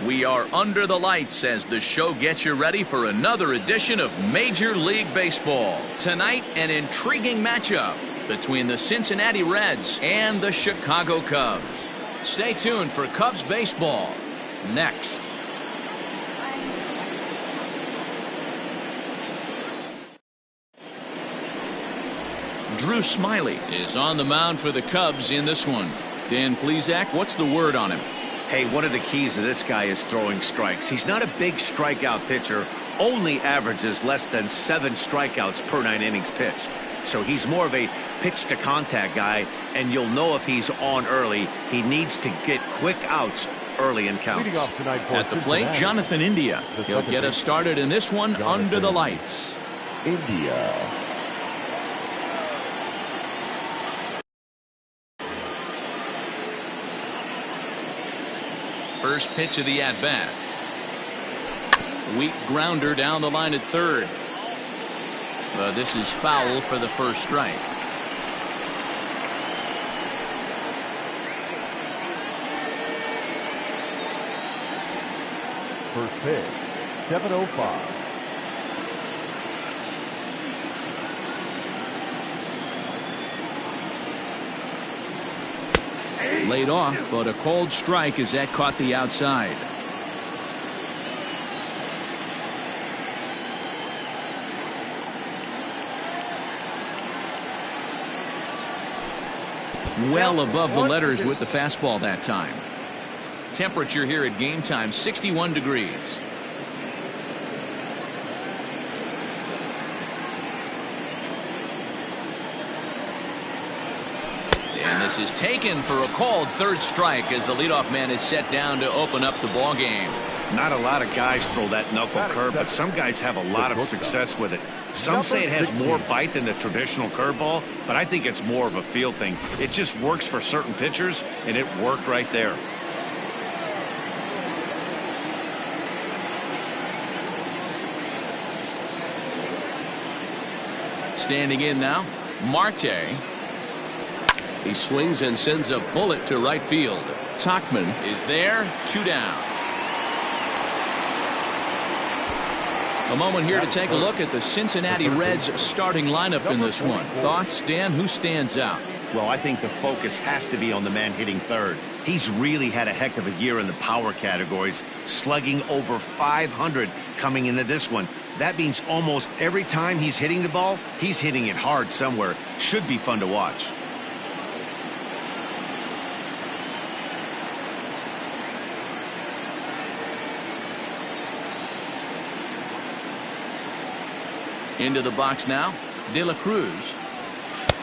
We are under the lights as the show gets you ready for another edition of Major League Baseball. Tonight, an intriguing matchup between the Cincinnati Reds and the Chicago Cubs. Stay tuned for Cubs baseball next. Drew Smyly is on the mound for the Cubs in this one. Dan Plesac, what's the word on him? Hey, one of the keys to this guy is throwing strikes. He's not a big strikeout pitcher, only averages less than 7 strikeouts per 9 innings pitched. So he's more of a pitch to contact guy, and you'll know if he's on early. He needs to get quick outs early in counts. At the plate, Jonathan India. He'll get us started in this one under the lights. India. First pitch of the at-bat. Weak grounder down the line at third. But this is foul for the first strike. First pitch, 7:05. Laid off, but a cold strike as that caught the outside. Well above the letters with the fastball that time. Temperature here at game time, 61 degrees. And this is taken for a called third strike as the leadoff man is set down to open up the ball game. Not a lot of guys throw that knuckle curve, but some guys have a lot of success with it. Some say it has more bite than the traditional curveball, but I think it's more of a feel thing. It just works for certain pitchers, and it worked right there. Standing in now, Marte. He swings and sends a bullet to right field. Tachman is there, 2 down. A moment here to take a look at the Cincinnati Reds starting lineup in this one. Thoughts, Dan? Who stands out? Well, I think the focus has to be on the man hitting third. He's really had a heck of a year in the power categories, slugging over 500 coming into this one. That means almost every time he's hitting the ball, he's hitting it hard somewhere. Should be fun to watch. Into the box now, De La Cruz.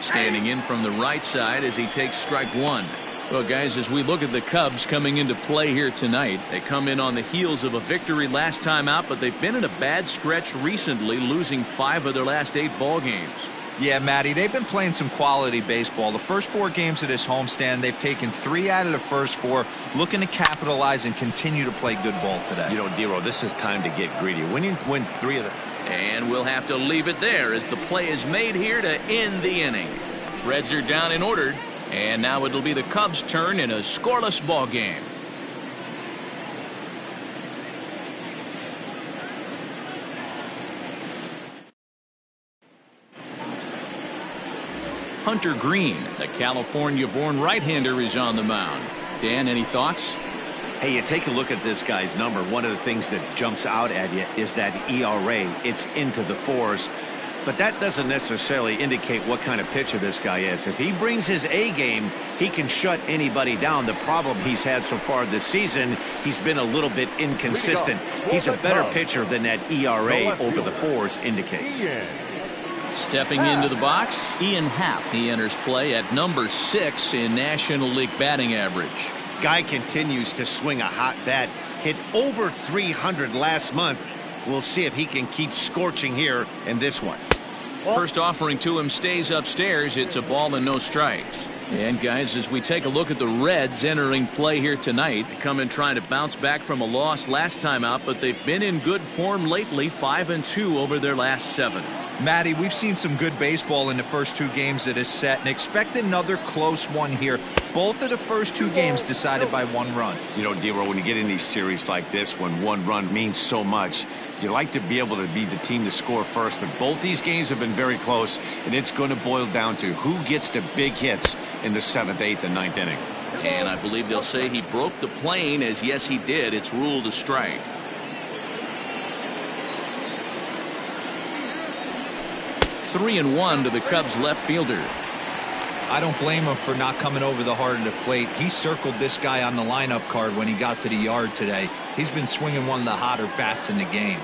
Standing in from the right side as he takes strike one. Well, guys, as we look at the Cubs coming into play here tonight, they come in on the heels of a victory last time out, but they've been in a bad stretch recently, losing 5 of their last 8 ball games. Yeah, Matty, they've been playing some quality baseball. The first 4 games of this homestand, they've taken 3 out of the first 4, looking to capitalize and continue to play good ball today. You know, Dero, this is time to get greedy. When you win 3 of the... And we'll have to leave it there as the play is made here to end the inning. Reds are down and ordered, and now it'll be the Cubs' turn in a scoreless ball game. Hunter Greene, the California-born right-hander, is on the mound. Dan, any thoughts? Hey, you take a look at this guy's number. One of the things that jumps out at you is that ERA. It's into the 4s. But that doesn't necessarily indicate what kind of pitcher this guy is. If he brings his A game, he can shut anybody down. The problem he's had so far this season, he's been a little bit inconsistent. He's a better pitcher than that ERA over the 4s indicates. Stepping into the box, Ian Happ. He enters play at number 6 in National League batting average. Guy continues to swing a hot bat. Hit over 300 last month. We'll see if he can keep scorching here in this one. First offering to him stays upstairs. It's a ball and no strikes. And guys, as we take a look at the Reds entering play here tonight, come in trying to bounce back from a loss last time out, but they've been in good form lately, 5-2 over their last 7. Matty, we've seen some good baseball in the first 2 games of this set and expect another close one here. Both of the first 2 games decided by 1 run. You know, D-Roll, when you get in these series like this, when 1 run means so much, you like to be able to be the team to score first. But both these games have been very close, and it's going to boil down to who gets the big hits in the 7th, 8th, and 9th inning. And I believe they'll say he broke the plane, as yes, he did. It's ruled a strike. Three and one to the Cubs left fielder. I don't blame him for not coming over the heart of the plate. He circled this guy on the lineup card when he got to the yard today. He's been swinging one of the hotter bats in the game.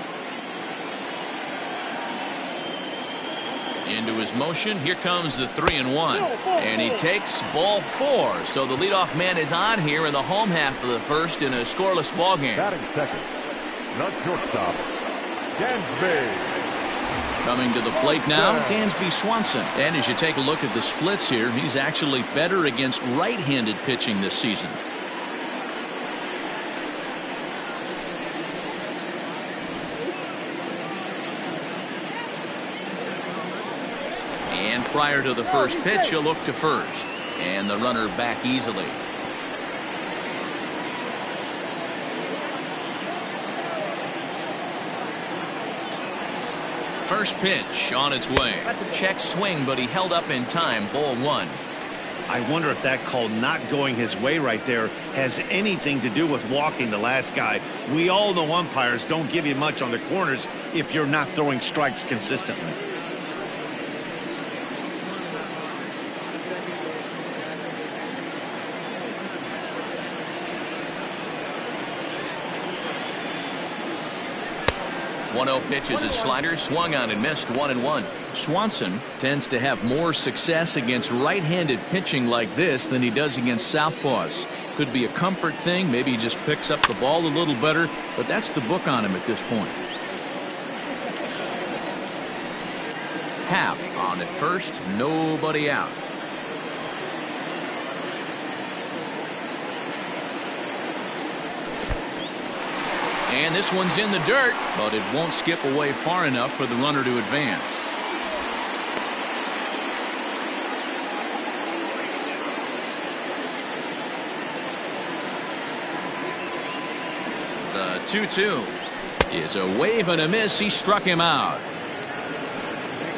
Into his motion. Here comes the 3-1. And he takes ball 4. So the leadoff man is on here in the home half of the first in a scoreless ball game. Batting second, not shortstop, Dansby. Coming to the plate now, Dansby Swanson. And as you take a look at the splits here, he's actually better against right-handed pitching this season. And prior to the first pitch, he'll look to first. And the runner back easily. First pitch on its way. Check swing, but he held up in time. Ball 1. I wonder if that call not going his way right there has anything to do with walking the last guy. We all know umpires don't give you much on the corners if you're not throwing strikes consistently. One-zero pitch is his slider, swung on and missed. 1-1. Swanson tends to have more success against right-handed pitching like this than he does against southpaws. Could be a comfort thing. Maybe he just picks up the ball a little better, but that's the book on him at this point. Happ on at first, nobody out. And this one's in the dirt, but it won't skip away far enough for the runner to advance. The 2-2 is a wave and a miss. He struck him out.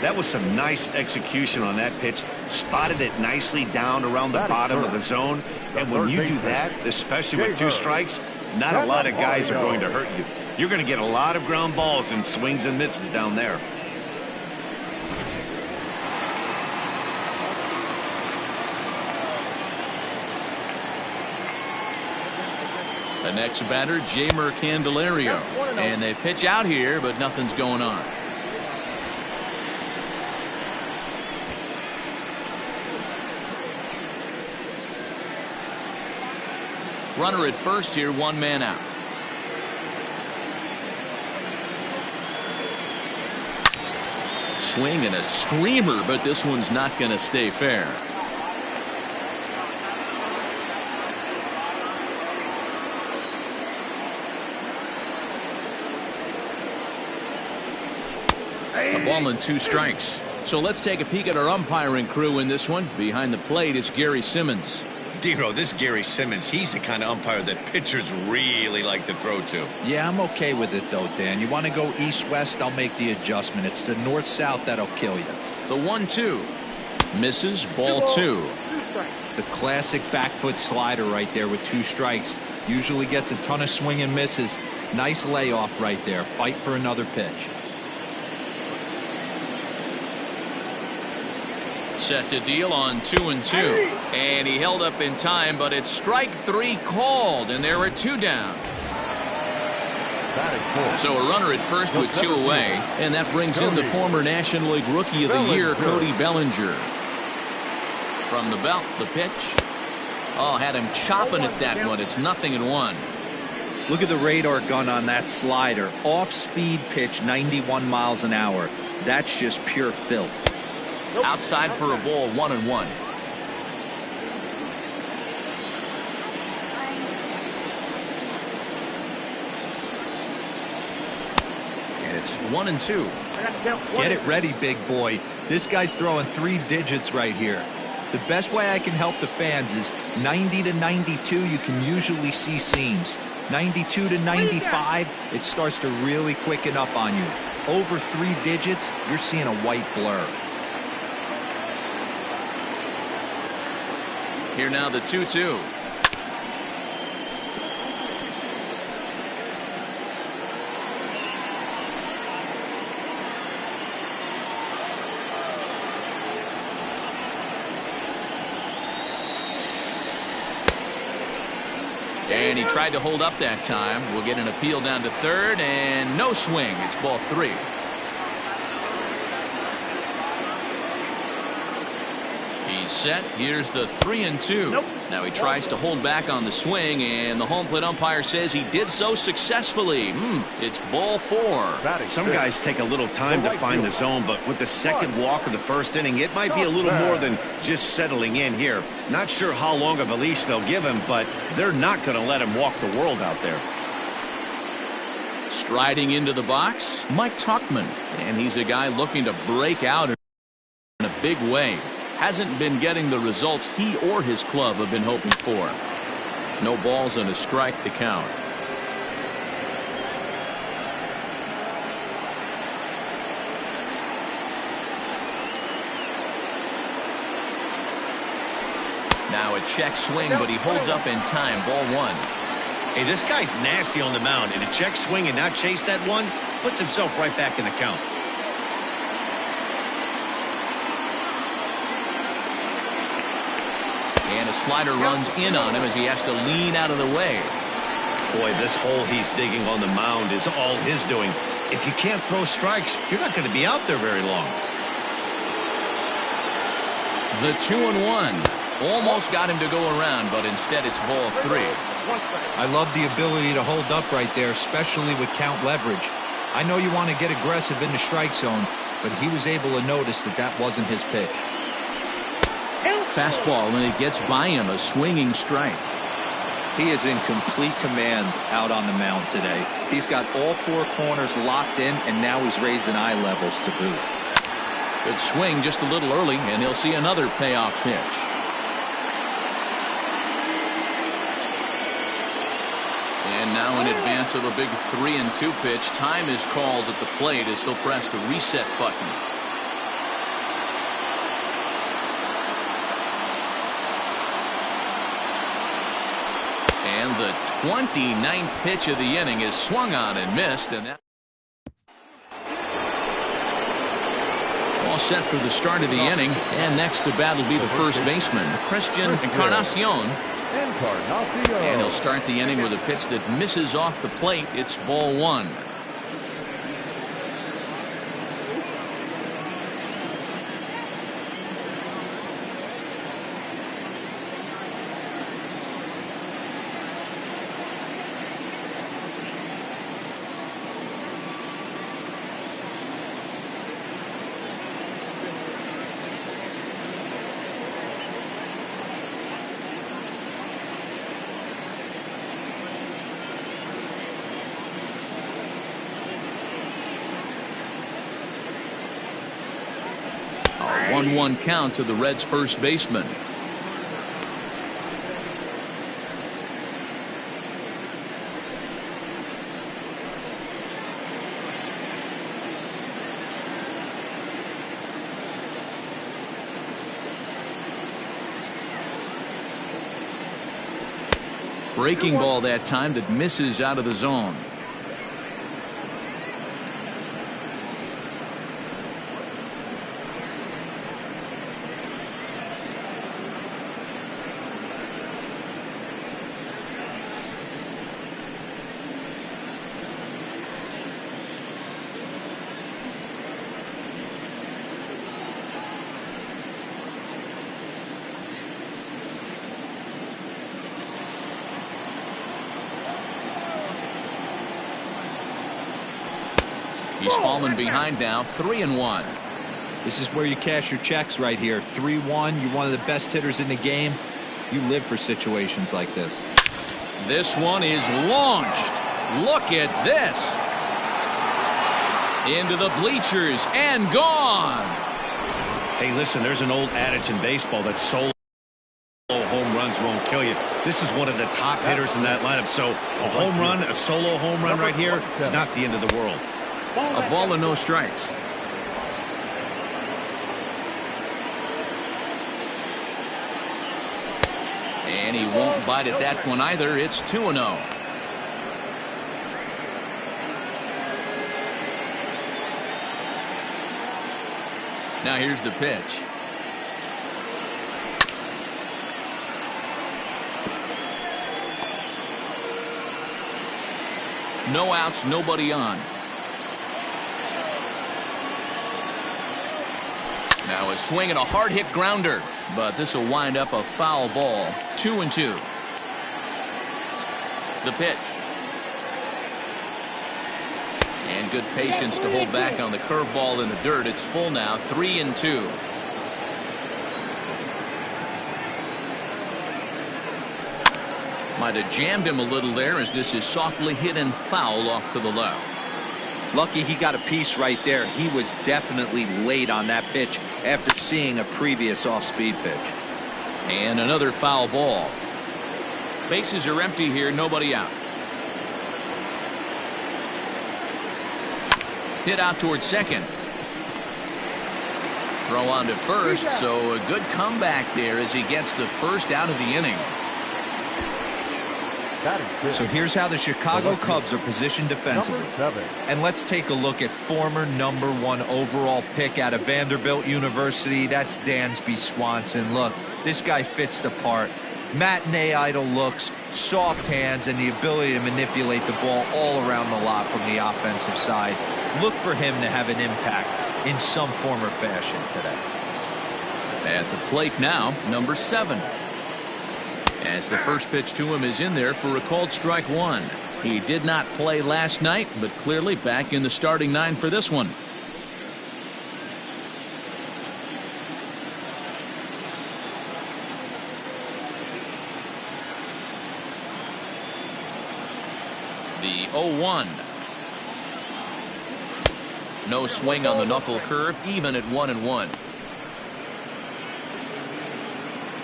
That was some nice execution on that pitch. Spotted it nicely down around the bottom of the zone. And when you do that, especially with 2 strikes, not a lot of guys are going to hurt you. You're going to get a lot of ground balls and swings and misses down there. The next batter, Jamer Candelario. And they pitch out here, but nothing's going on. Runner at first here, 1 man out. Swing and a screamer, but this one's not going to stay fair. A ball and 2 strikes. So let's take a peek at our umpiring crew in this one. Behind the plate is Gary Simmons. D-Roll, this Gary Simmons, he's the kind of umpire that pitchers really like to throw to. Yeah, I'm okay with it, though, Dan. You want to go east-west, I'll make the adjustment. It's the north-south that'll kill you. The 1-2. Misses. Ball 2. The classic back foot slider right there with 2 strikes. Usually gets a ton of swing and misses. Nice layoff right there. Fight for another pitch. Set to deal on 2-2. And he held up in time, but it's strike 3 called, and there are 2 down. So a runner at first with 2 away, and that brings in the former National League Rookie of the Year, Cody Bellinger. From the belt, the pitch. Oh, had him chopping at that one. It's 0-1. Look at the radar gun on that slider. Off-speed pitch, 91 miles an hour. That's just pure filth. Outside for a ball, 1-1. And it's 1-2. Get it ready, big boy. This guy's throwing 3 digits right here. The best way I can help the fans is 90 to 92, you can usually see seams. 92 to 95, it starts to really quicken up on you. Over 3 digits, you're seeing a white blur. Here now the 2-2. And he tried to hold up that time. We'll get an appeal down to third, and no swing. It's ball 3. He's set. Here's the 3-2. Nope. Now he tries to hold back on the swing, and the home plate umpire says he did so successfully. It's ball 4. Some guys take a little time to find the zone, but with the second walk of the first inning, it might be a little more than just settling in here. Not sure how long of a leash they'll give him, but they're not going to let him walk the world out there. Striding into the box, Mike Tuchman, and he's a guy looking to break out in a big way. Hasn't been getting the results he or his club have been hoping for. No balls and a strike to count. Now a check swing, but he holds up in time. Ball 1. Hey, this guy's nasty on the mound, and a check swing and not chase that one puts himself right back in the count. And a slider runs in on him as he has to lean out of the way. Boy, this hole he's digging on the mound is all his doing. If you can't throw strikes, you're not going to be out there very long. The 2-1. Almost got him to go around, but instead it's ball 3. I love the ability to hold up right there, especially with count leverage. I know you want to get aggressive in the strike zone, but he was able to notice that that wasn't his pitch. Fastball, and it gets by him, a swinging strike. He is in complete command out on the mound today. He's got all 4 corners locked in, and now he's raising eye levels to boot. Good swing just a little early, and he'll see another payoff pitch. And now in advance of a big 3-2 pitch, time is called at the plate as he'll press the reset button. And the 29th pitch of the inning is swung on and missed, and that all set for the start of the inning. And next to bat will be the first baseman, Christian Encarnacion. And he'll start the inning with a pitch that misses off the plate. It's ball 1. A 1-1 count to the Reds' first baseman. Breaking ball that time that misses out of the zone. He's fallen behind now, 3-1. This is where you cash your checks right here. 3-1. You're one of the best hitters in the game. You live for situations like this. This one is launched. Look at this. Into the bleachers and gone. Hey, listen, there's an old adage in baseball that solo home runs won't kill you. This is one of the top hitters in that lineup. So a home run, a solo home run right here is not the end of the world. A ball and no strikes. And he won't bite at that one either. It's 2-0. Now here's the pitch. No outs, nobody on. Now a swing and a hard hit grounder, but this will wind up a foul ball. 2-2. The pitch. And good patience to hold back on the curveball in the dirt. It's full now, 3-2. Might have jammed him a little there as this is softly hit and foul off to the left. Lucky he got a piece right there. He was definitely late on that pitch after seeing a previous off-speed pitch. And another foul ball. Bases are empty here, nobody out. Hit out towards second. Throw on to first, so a good comeback there as he gets the first out of the inning. So here's how the Chicago Cubs are positioned defensively. And let's take a look at former #1 overall pick out of Vanderbilt University. That's Dansby Swanson. Look, this guy fits the part. Matinee idol looks, soft hands, and the ability to manipulate the ball all around the lot from the offensive side. Look for him to have an impact in some form or fashion today. At the plate now, number 7. As the first pitch to him is in there for a called strike 1. He did not play last night, but clearly back in the starting 9 for this one. The 0-1. No swing on the knuckle curve, even at 1-1.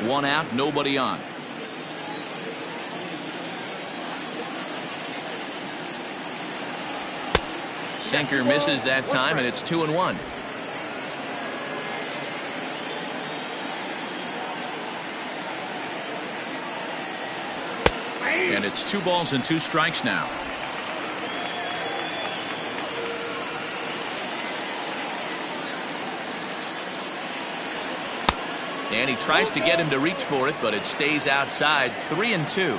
One out, nobody on. Sinker misses that time, and it's 2-1. And it's 2 balls and 2 strikes now. And he tries to get him to reach for it, but it stays outside. 3-2.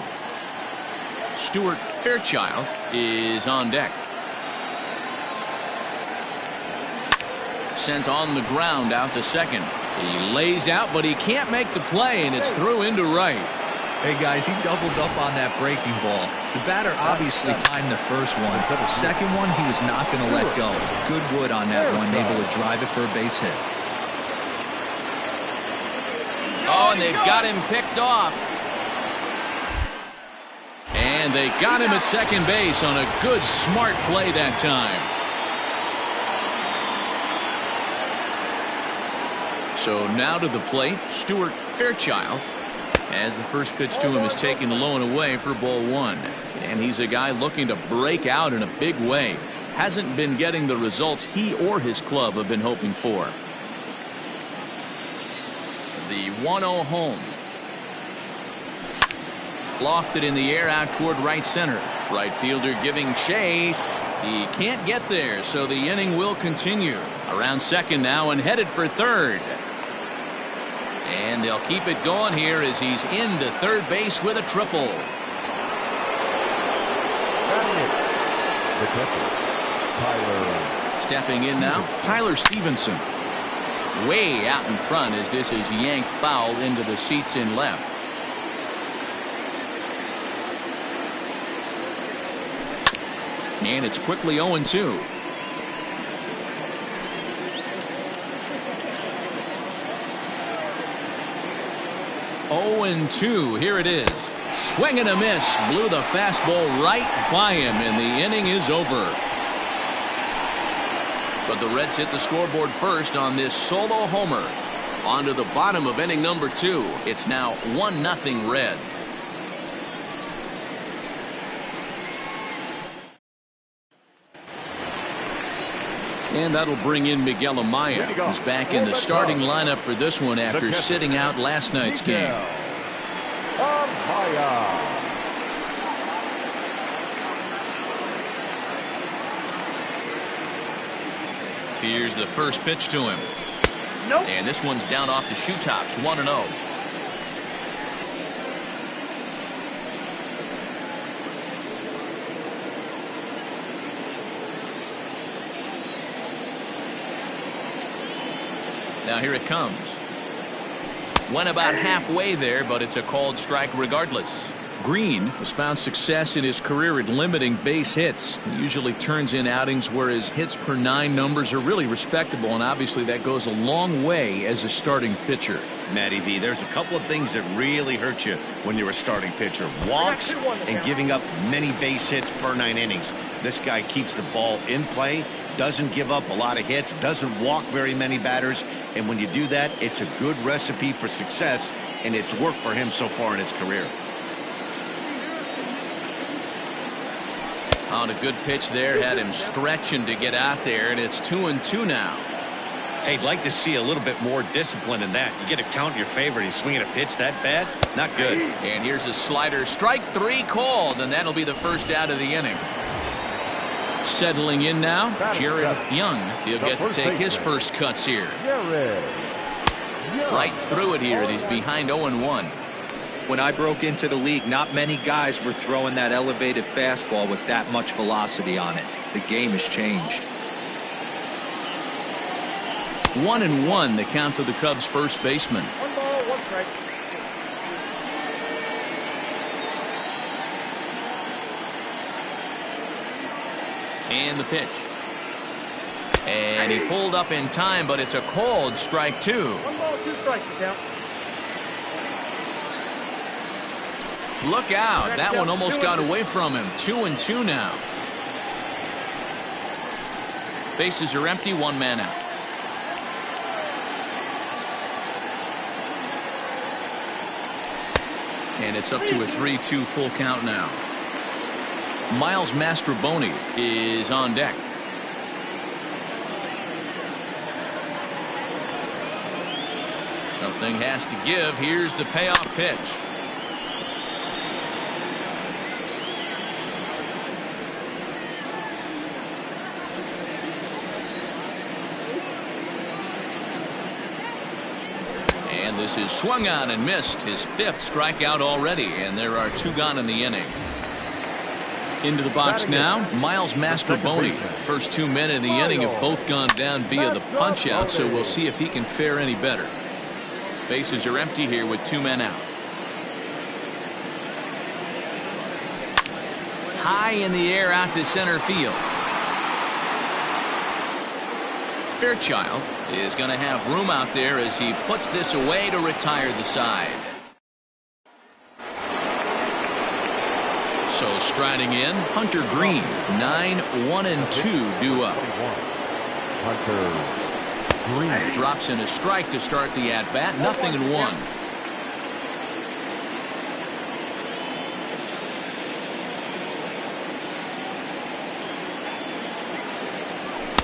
Stuart Fairchild is on deck. Sent on the ground out to second. He lays out, but he can't make the play, and it's through into right. Hey guys, he doubled up on that breaking ball. The batter obviously timed the first one, but the second one he was not going to let go. Good wood on that one, able to drive it for a base hit. Oh, and they've got him picked off. And they got him at second base on a good, smart play that time. So now to the plate, Stuart Fairchild, as the first pitch to him is taken low and away for ball 1. And he's a guy looking to break out in a big way. Hasn't been getting the results he or his club have been hoping for. The 1-0 home. Lofted in the air out toward right center. Right fielder giving chase. He can't get there, so the inning will continue. Around second now and headed for third. And they'll keep it going here as he's into third base with a triple. Stepping in now, Tyler Stevenson. Way out in front as this is yanked foul into the seats in left. And it's quickly 0-2. Here it is. Swing and a miss. Blew the fastball right by him, and the inning is over. But the Reds hit the scoreboard first on this solo homer. On to the bottom of inning number 2. It's now 1-0 Reds. And that'll bring in Miguel Amaya, who's back in the starting lineup for this one after sitting out last night's game. Here's the first pitch to him. Nope. And this one's down off the shoe tops, 1-0. Now here it comes. Went about halfway there, but it's a called strike regardless. Greene has found success in his career at limiting base hits. He usually turns in outings where his hits per 9 numbers are really respectable, and obviously that goes a long way as a starting pitcher. Matty V, there's a couple of things that really hurt you when you're a starting pitcher. Walks and giving up many base hits per 9 innings. This guy keeps the ball in play, doesn't give up a lot of hits, doesn't walk very many batters, and when you do that, it's a good recipe for success, and it's worked for him so far in his career. On a good pitch there, had him stretching to get out there, and it's 2-2 now. Hey, I'd like to see a little bit more discipline in that. You get a count in your favor, he's swinging a pitch that bad? Not good. And here's a slider, strike 3 called, and that'll be the first out of the inning. Settling in now, Jared Young. He'll get to take his first cuts here. Right through it here, and he's behind 0-1. When I broke into the league, not many guys were throwing that elevated fastball with that much velocity on it. The game has changed. 1-1, the count to the Cubs' first baseman. 1 ball, 1 strike. And the pitch. And he pulled up in time, but it's a called strike 2. 1 ball, 2 strikes to count. Look out. That one almost got away from him. 2-2 now. Bases are empty, 1 man out. And it's up to a 3-2 full count now. Miles Mastrobuoni is on deck. Something has to give. Here's the payoff pitch. And this is swung on and missed. His 5th strikeout already, and there are 2 gone in the inning. Into the box now, Miles Mastrobuoni. First 2 men in the inning have both gone down via the punch-out, so we'll see if he can fare any better. Bases are empty here with 2 men out. High in the air out to center field. Fairchild is going to have room out there as he puts this away to retire the side. So striding in, Hunter Greene, 9-1-2 due up. Hunter Greene drops in a strike to start the at-bat, 0-1.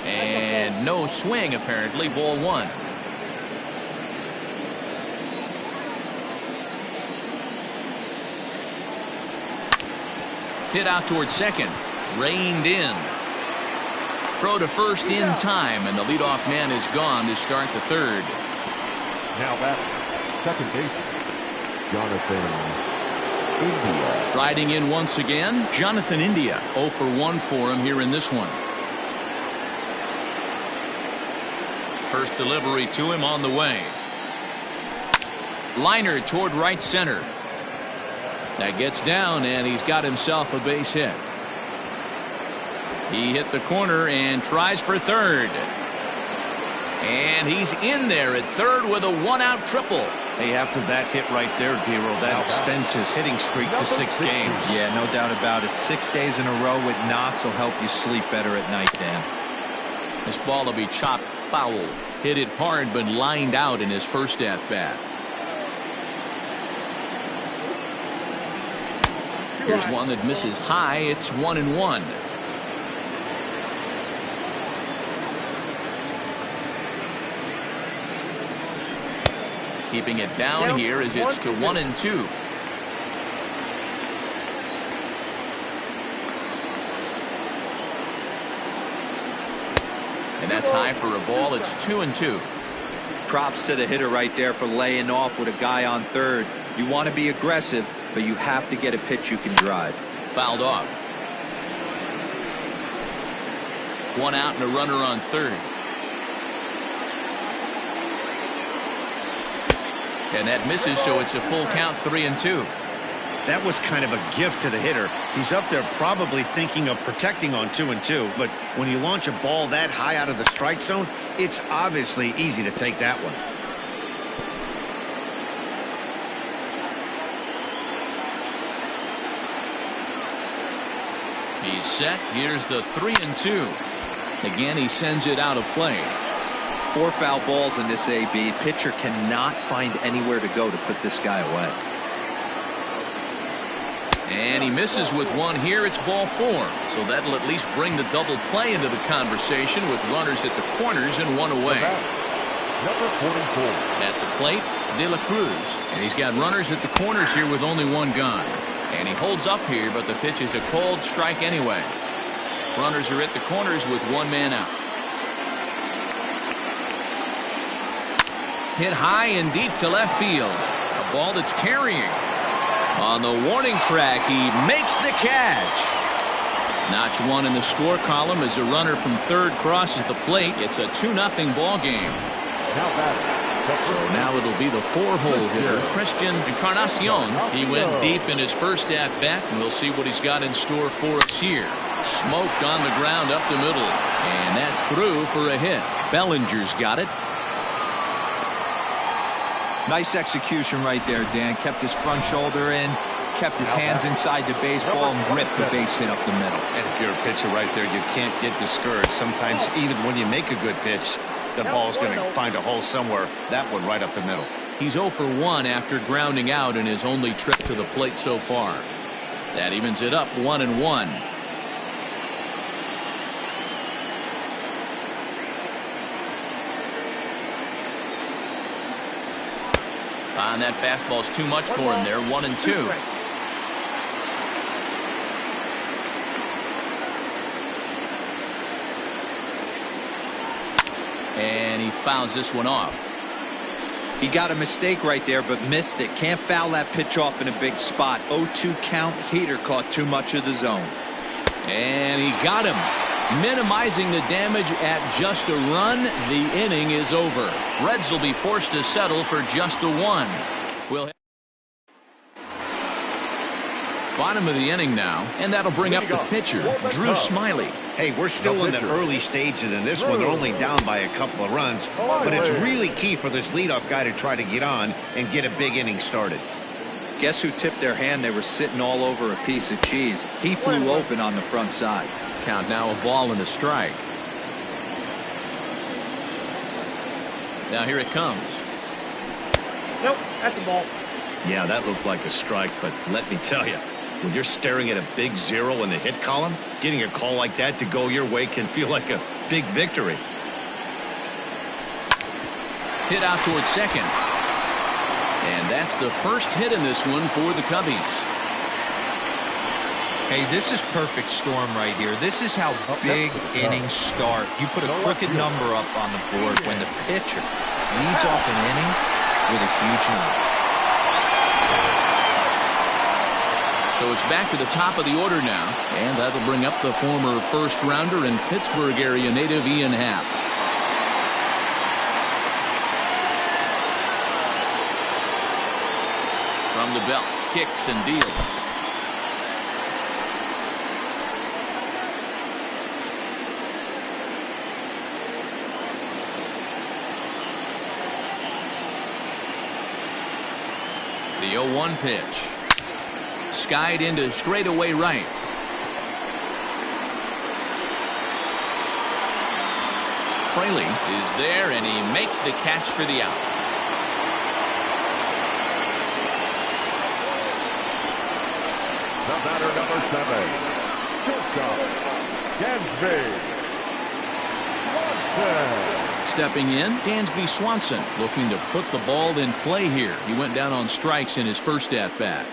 And no swing, apparently. Ball 1. Hit out towards second. Reined in. Throw to first in time, and the leadoff man is gone to start the 3rd. now back second baseman Jonathan India. Striding in once again, Jonathan India. 0 for 1 for him here in this one. First delivery to him on the way. Liner toward right center. That gets down, and he's got himself a base hit. He hit the corner and tries for third. And he's in there at third with a 1-out triple. Hey, after that hit right there, D-Roll, that extends his hitting streak to 6 games. Yeah, no doubt about it. 6 days in a row with knocks will help you sleep better at night, Dan. This ball will be chopped foul. Hit it hard but lined out in his first at bat. Here's one that misses high. It's 1-1. Keeping it down here as it's to 1-2. And that's high for a ball. It's 2-2. Props to the hitter right there for laying off with a guy on third. You want to be aggressive, but you have to get a pitch you can drive. Fouled off. One out and a runner on third. And that misses, so it's a full count, 3-2. That was kind of a gift to the hitter. He's up there probably thinking of protecting on 2-2, but when you launch a ball that high out of the strike zone, it's obviously easy to take that one. He's set. Here's the 3-2. Again, he sends it out of play. 4 foul balls in this AB. Pitcher cannot find anywhere to go to put this guy away. And he misses with one here. It's ball 4. So that'll at least bring the double play into the conversation with runners at the corners and one away. Number 44. At the plate, De La Cruz. And he's got runners at the corners here with only one gone. And he holds up here, but the pitch is a cold strike anyway. Runners are at the corners with one man out. Hit high and deep to left field. A ball that's carrying. On the warning track, he makes the catch. Notch 1 in the score column as a runner from third crosses the plate. It's a 2-0 ball game. So now it'll be the 4-hole hitter, Christian Encarnacion. He went deep in his first at bat, and we'll see what he's got in store for us here. Smoked on the ground up the middle, and that's through for a hit. Bellinger's got it. Nice execution right there, Dan. Kept his front shoulder in, kept his hands inside the baseball, and ripped the base hit up the middle. And if you're a pitcher right there, you can't get discouraged. Sometimes even when you make a good pitch, the ball's going to find a hole somewhere. That one right up the middle. He's 0 for 1 after grounding out in his only trip to the plate so far. That evens it up 1-1. And that fastball's too much for him there. 1-2. And he fouls this one off. He got a mistake right there, but missed it. Can't foul that pitch off in a big spot. 0-2 count. Heater caught too much of the zone. And he got him. Minimizing the damage at just a run. The inning is over. Reds will be forced to settle for just the one. Bottom of the inning now, and that'll bring up the pitcher, Drew Smyly. Hey, we're still in the early stages in this one. They're only down by a couple of runs, but it's really key for this leadoff guy to try to get on and get a big inning started. Guess who tipped their hand? They were sitting all over a piece of cheese. He flew open on the front side. Count now, a ball and a strike. Now here it comes. Nope, that's a ball. Yeah, that looked like a strike, but let me tell you, when you're staring at a big 0 in the hit column, getting a call like that to go your way can feel like a big victory. Hit out towards second. And that's the first hit in this one for the Cubbies. Hey, this is perfect storm right here. This is how big innings start. You put a crooked number up on the board when the pitcher leads off an inning with a huge number. So it's back to the top of the order now, and that'll bring up the former first-rounder and Pittsburgh area native Ian Happ. From the belt, kicks and deals. The 0-1 pitch. Skied into straightaway right. Smyly is there, and he makes the catch for the out. The batter, number 7, shortstop, Dansby Swanson. Stepping in, Dansby Swanson looking to put the ball in play here. He went down on strikes in his first at-bat.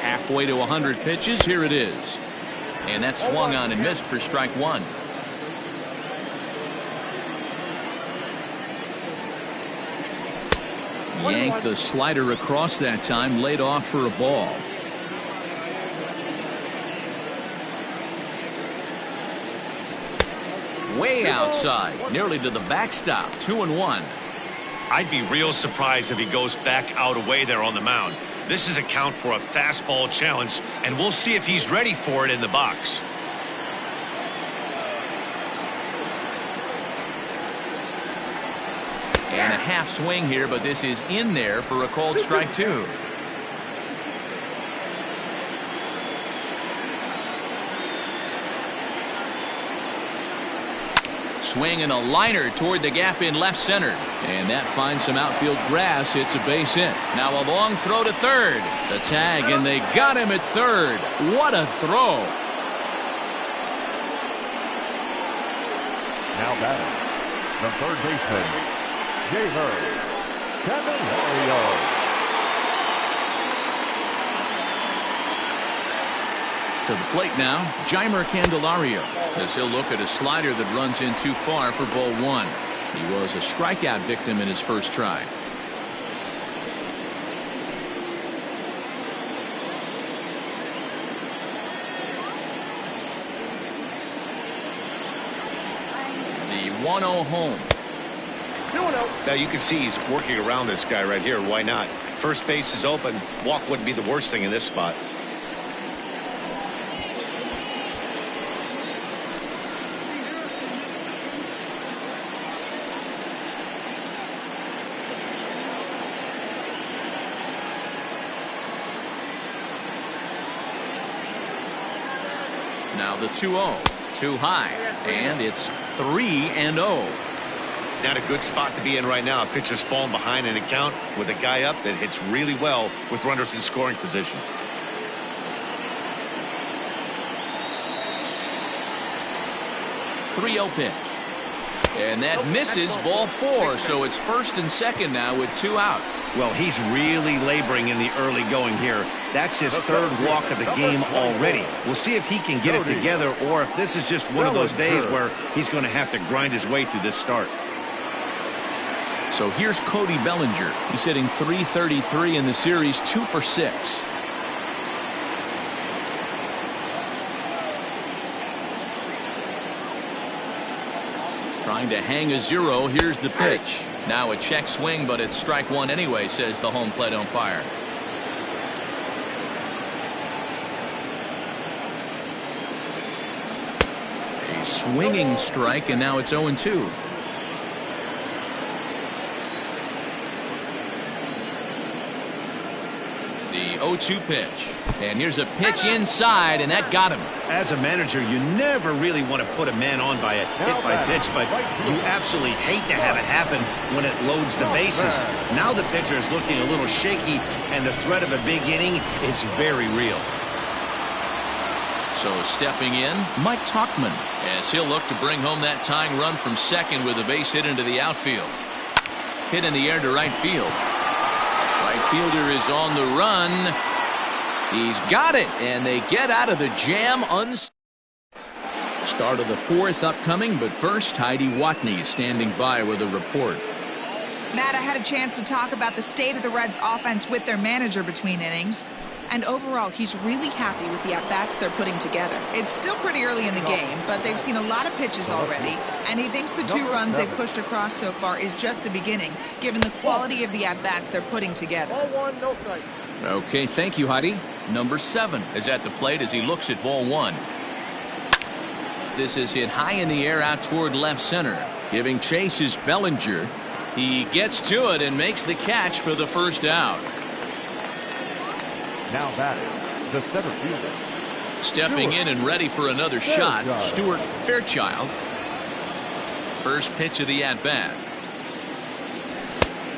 Halfway to 100 pitches. Here it is. And that swung on and missed for strike one. Yanked the slider across that time, laid off for a ball. Way outside, nearly to the backstop. 2-1. I'd be real surprised if he goes back out away there on the mound. This is a count for a fastball challenge, and we'll see if he's ready for it in the box. And a half swing here, but this is in there for a called strike two. Swing and a liner toward the gap in left center. And that finds some outfield grass. It's a base hit. Now a long throw to third. The tag, and they got him at third. What a throw. Now batting, the third baseman, To the plate now, Jeimer Candelario, as he'll look at a slider that runs in too far for ball one. He was a strikeout victim in his first try. The 1-0 home. Now you can see he's working around this guy right here. Why not? First base is open. Walk wouldn't be the worst thing in this spot. Now the 2-0. Too high. And it's 3-0. Not a good spot to be in right now. A pitcher's falling behind in the count with a guy up that hits really well with runners in scoring position. .30 pitch. And that misses ball four. So it's first and second now with two out. Well, he's really laboring in the early going here. That's his third walk of the game already. We'll see if he can get it together or if this is just one of those days where he's going to have to grind his way through this start. So here's Cody Bellinger. He's hitting .333 in the series, 2 for 6. Trying to hang a zero. Here's the pitch. Now a check swing, but it's strike one anyway, says the home plate umpire. A swinging strike, and now it's 0-2. The 0-2 pitch. And here's a pitch inside, and that got him. As a manager, you never really want to put a man on by a hit by pitch, but you absolutely hate to have it happen when it loads the bases. Now the pitcher is looking a little shaky, and the threat of a big inning is very real. So stepping in, Mike Tauchman, as he'll look to bring home that tying run from second with a base hit into the outfield. Hit in the air to right field. Right fielder is on the run. He's got it, and they get out of the jam. Start of the fourth upcoming, but first, Heidi Watney is standing by with a report. Matt, I had a chance to talk about the state of the Reds' offense with their manager between innings. And overall, he's really happy with the at-bats they're putting together. It's still pretty early in the game, but they've seen a lot of pitches already. And he thinks the 2 runs they've pushed across so far is just the beginning, given the quality of the at-bats they're putting together. Okay, thank you, Heidi. Number 7 is at the plate as he looks at ball 1. This is hit high in the air out toward left center. Giving chase is Bellinger. He gets to it and makes the catch for the first out. Now batting, the center fielder. Stepping in and ready for another shot, Stuart Fairchild. First pitch of the at-bat.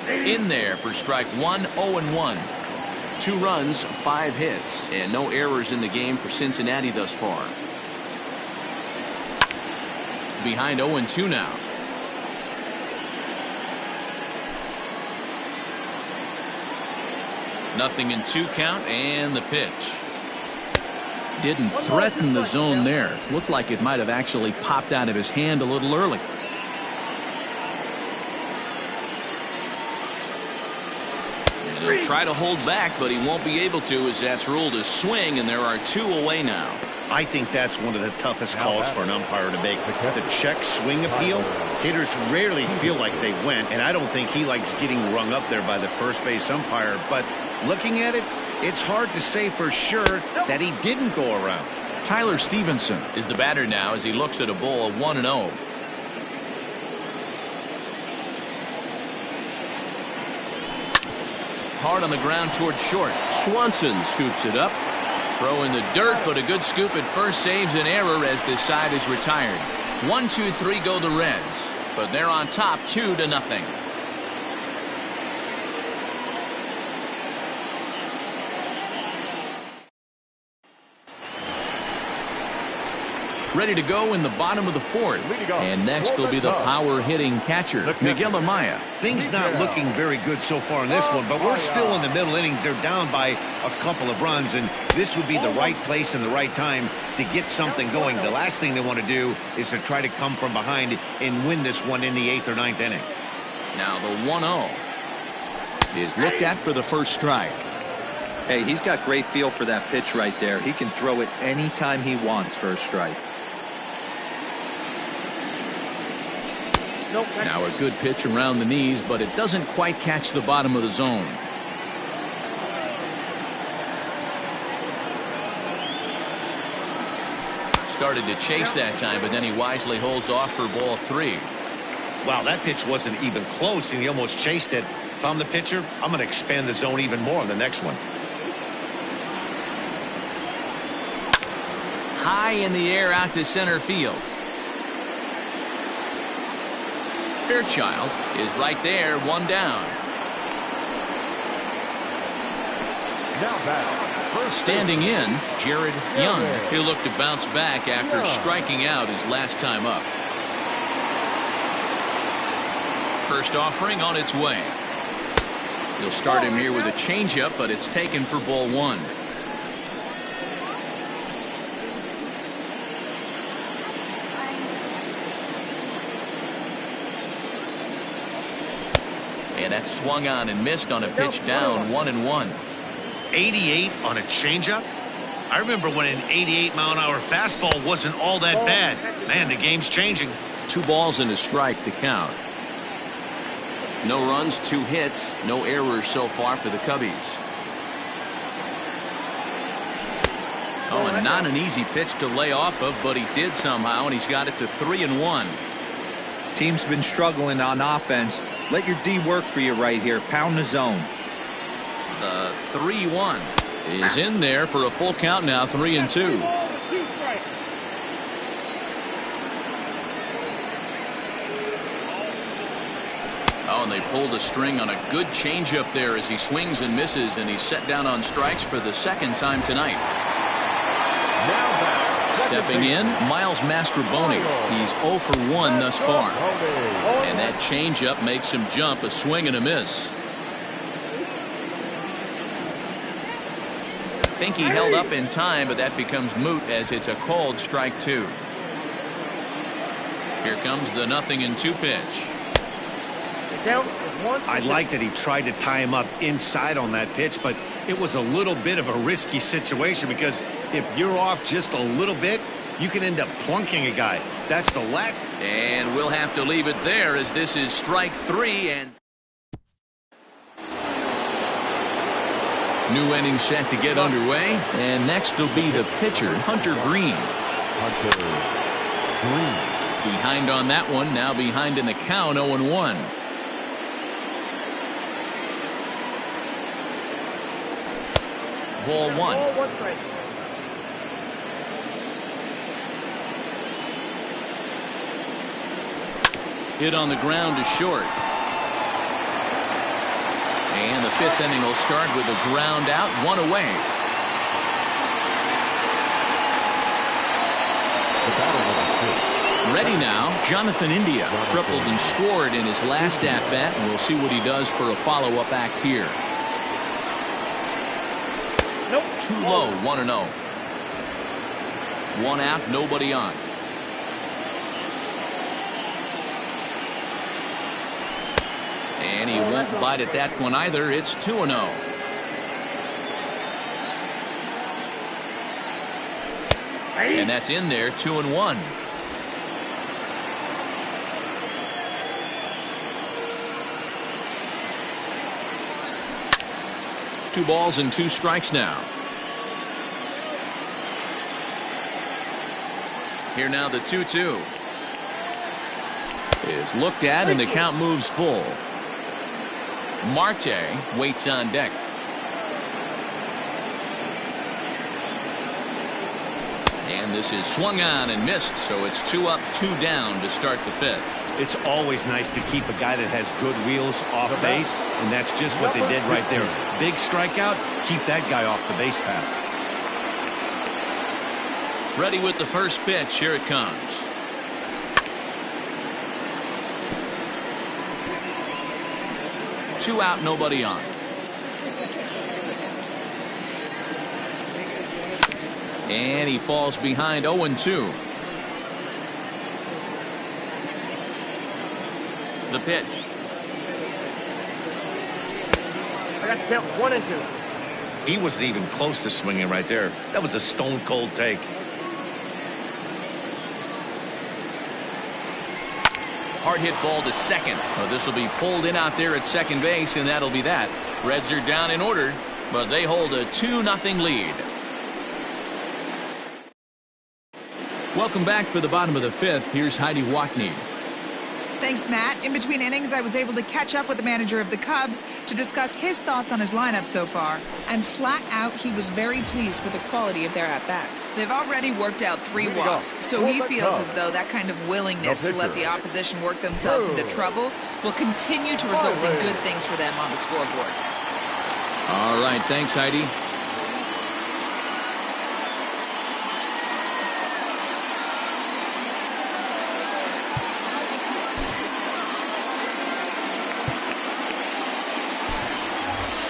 In there for strike one, 0-1. 2 runs, 5 hits, and no errors in the game for Cincinnati thus far. Behind 0-2 now. Nothing in 2 count, and the pitch. Didn't threaten the zone there. Looked like it might have actually popped out of his hand a little early. And he'll try to hold back, but he won't be able to, as that's ruled a swing, and there are 2 away now. I think that's one of the toughest calls for an umpire to make. The check swing appeal, hitters rarely feel like they went, and I don't think he likes getting rung up there by the first base umpire. But looking at it, it's hard to say for sure that he didn't go around. Tyler Stevenson is the batter now as he looks at a ball of 1-0. Hard on the ground toward short. Swanson scoops it up. Throw in the dirt, but a good scoop at first saves an error as this side is retired. 1-2-3 go the Reds, but they're on top 2-0. Ready to go in the bottom of the 4th. And next will be the power-hitting catcher, Miguel Amaya. Things not looking very good so far in this one, but we're still in the middle innings. They're down by a couple of runs, and this would be the right place and the right time to get something going. The last thing they want to do is to try to come from behind and win this one in the 8th or 9th inning. Now the 1-0 is looked at for the first strike. Hey, he's got great feel for that pitch right there. He can throw it anytime he wants for a strike. Now a good pitch around the knees, but it doesn't quite catch the bottom of the zone. Started to chase that time, but then he wisely holds off for ball 3. Wow, that pitch wasn't even close, and he almost chased it. If I'm the pitcher, I'm going to expand the zone even more on the next one. High in the air out to center field. Fairchild is right there, 1 down. Standing in, Jared Young. He'll look to bounce back after striking out his last time up. First offering on its way. He'll start him here with a changeup, but it's taken for ball 1. And that's swung on and missed on a pitch down, 1-1. 88 on a changeup? I remember when an 88-mile-an-hour fastball wasn't all that bad. Man, the game's changing. 2 balls and a strike to count. No runs, 2 hits, no errors so far for the Cubbies. Oh, and not an easy pitch to lay off of, but he did somehow, and he's got it to 3-1. Team's been struggling on offense. Let your D work for you right here. Pound the zone. The 3-1 is in there for a full count now, 3-2. Oh, and they pulled a string on a good changeup there as he swings and misses, and he's set down on strikes for the 2nd time tonight. Stepping in, Miles Mastrobuoni. He's 0 for 1 thus far. And that changeup makes him jump, a swing and a miss. I think he held up in time, but that becomes moot as it's a called strike 2. Here comes the 0-2 pitch. I like that he tried to tie him up inside on that pitch, but it was a little bit of a risky situation because if you're off just a little bit, you can end up plunking a guy. That's the last. And we'll have to leave it there as this is strike 3 and new inning set to get underway. And next will be the pitcher, Hunter Greene. Behind on that one, now behind in the count, 0-1. Ball one. Ball one strike. Hit on the ground to short. And the fifth inning will start with a ground out, one away. Ready now, Jonathan India tripled and scored in his last at-bat, and we'll see what he does for a follow-up act here. Nope. Too low, 1-0. One out, nobody on. And he won't bite at that one either. It's 2-0. And that's in there, 2-1. Two balls and two strikes now. Here now the 2-2 is looked at and the count moves full. Marte waits on deck. And this is swung on and missed, so it's 2 up, 2 down to start the fifth. It's always nice to keep a guy that has good wheels off base, and that's just what they did right there. Big strikeout, keep that guy off the base path. Ready with the first pitch. Here it comes. Two out, nobody on. And he falls behind 0-2. The pitch. I got to count 1 and 2. He wasn't even close to swinging right there. That was a stone cold take. Hard hit ball to second. Well, this will be pulled in out there at second base, and that'll be that. Reds are down in order, but they hold a 2-0 lead. Welcome back for the bottom of the fifth. Here's Heidi Watney. Thanks, Matt. In between innings, I was able to catch up with the manager of the Cubs to discuss his thoughts on his lineup so far. And flat out, he was very pleased with the quality of their at-bats. They've already worked out 3 walks, so he feels as though that kind of willingness to let the opposition work themselves into trouble will continue to result in good things for them on the scoreboard. All right, thanks, Heidi.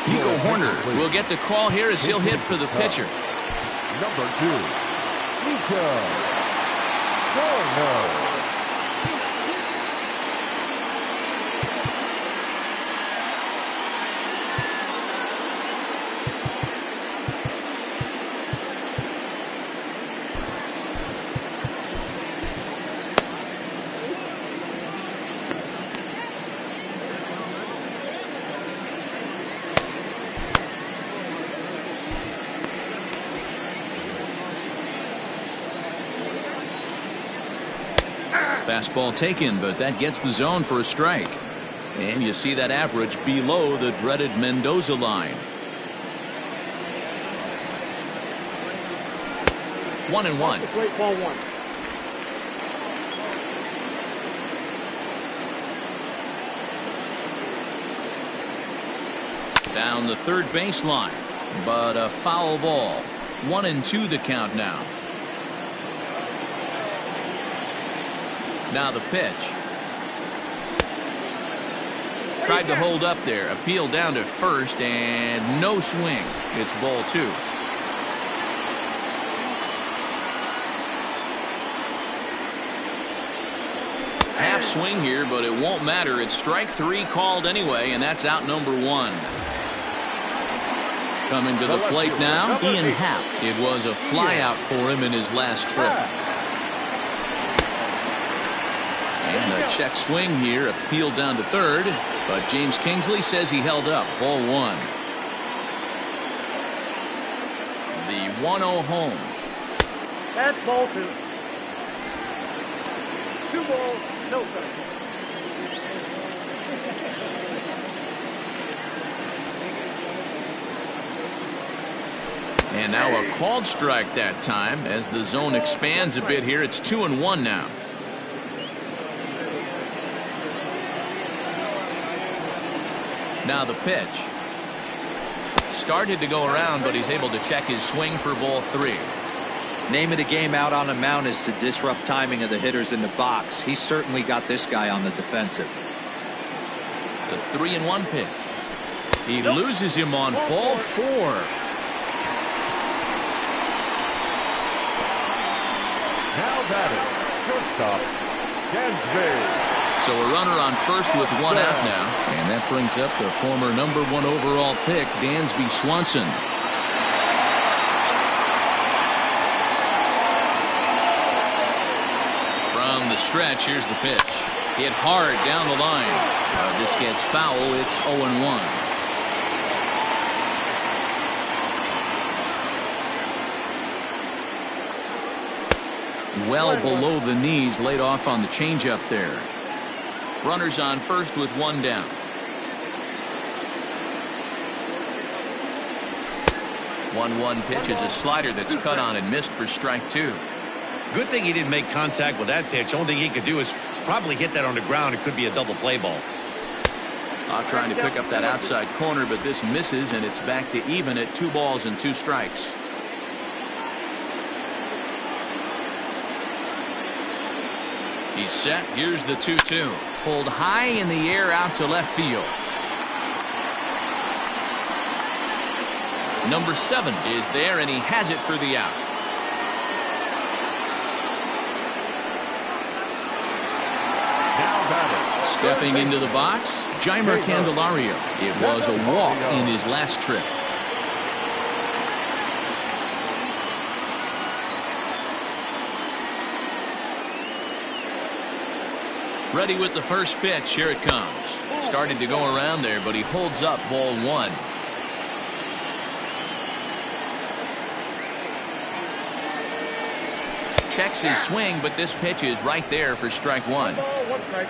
Nico Horner will get the call here as he'll hit for the pitcher. Number 2, Nico Horner. Fastball taken, but that gets the zone for a strike. And you see that average below the dreaded Mendoza line. 1-1. Great ball 1. Down the third baseline, but a foul ball. 1-2 the count now. Now the pitch. Tried to hold up there. Appeal down to first and no swing. It's ball 2. Half swing here, but it won't matter. It's strike 3 called anyway, and that's out number 1. Coming to the plate now, Ian Happ. It was a flyout for him in his last trip. And a check swing here, appealed down to third, but James Kingsley says he held up. Ball 1. The 1-0 home. That's ball 2. 2 balls, no strikes. And now a called strike that time as the zone expands a bit here. It's 2-1 now. Now the pitch. Started to go around, but he's able to check his swing for ball 3. Name of the game out on the mound is to disrupt timing of the hitters in the box. He's certainly got this guy on the defensive. The 3-1 pitch. He loses him on ball 4. Now batting, shortstop, Dansby. So a runner on first with 1 out now, and that brings up the former #1 overall pick, Dansby Swanson. From the stretch, here's the pitch. Hit hard down the line. This gets foul. It's 0-1. Well below the knees, laid off on the changeup there. Runners on first with 1 down. One pitch is a slider that's cut on and missed for strike 2. Good thing he didn't make contact with that pitch. Only thing he could do is probably hit that on the ground. It could be a double play ball. Trying to pick up that outside corner, but this misses, and it's back to even at 2 balls and 2 strikes. He's set. Here's the 2-2. Pulled high in the air out to left field. Number 7 is there, and he has it for the out. Now batting. Stepping into the box, Jeimer Candelario. It was a walk in his last trip. Ready with the first pitch. Here it comes. Started to go around there, but he holds up ball 1. Checks his swing, but this pitch is right there for strike 1. 1 strike.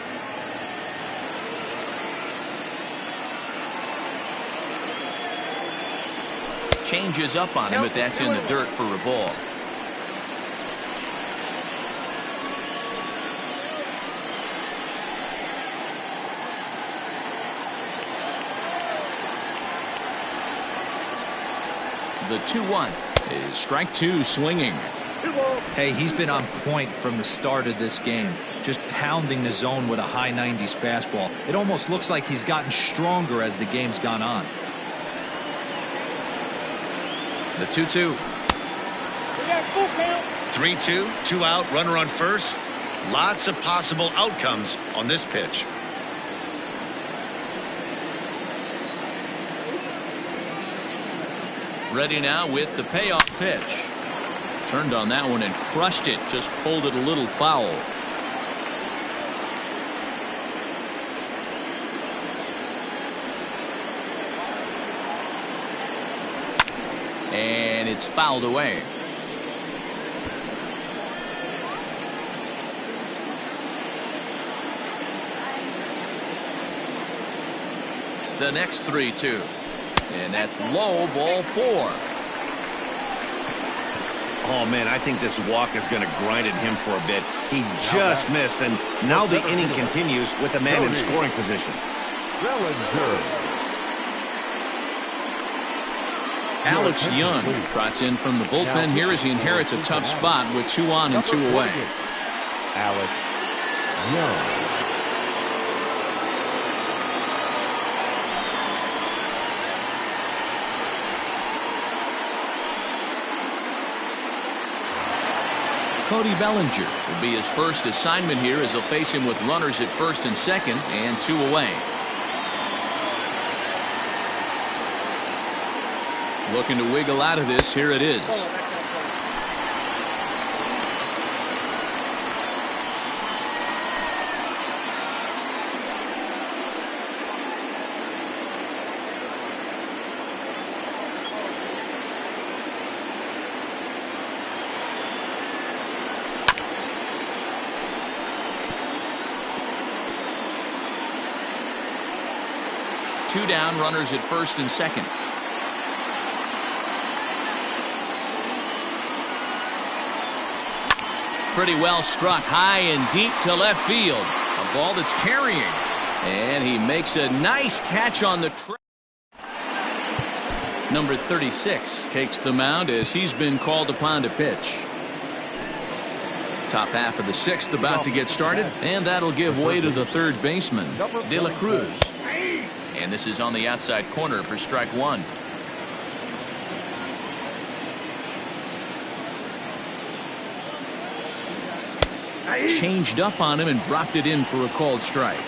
Changes up on him, but that's in the dirt for a ball. The 2-1 is strike 2 swinging. Hey, he's been on point from the start of this game. Just pounding the zone with a high 90s fastball. It almost looks like he's gotten stronger as the game's gone on. The 2-2. 3-2, 2 out, runner on first. Lots of possible outcomes on this pitch. Ready now with the payoff pitch. Turned on that one and crushed it. Just pulled it a little foul. And it's fouled away. The next 3-2. And that's low, ball 4. Oh, man, I think this walk is going to grind at him for a bit. He just missed, and now the inning continues with the man in scoring position. Alex Young trots in from the bullpen here as he inherits a tough spot with 2 on and 2 away. Alex Young. Cody Bellinger will be his first assignment here as he'll face him with runners at first and second and 2 away. Looking to wiggle out of this. Here it is. Two down, runners at first and second. pretty well struck high and deep to left field. A ball that's carrying. And he makes a nice catch on the track. Number 36 takes the mound as he's been called upon to pitch. Top half of the sixth about to get started, and that'll give way to the third baseman, De La Cruz. And this is on the outside corner for strike one. Changed up on him and dropped it in for a called strike.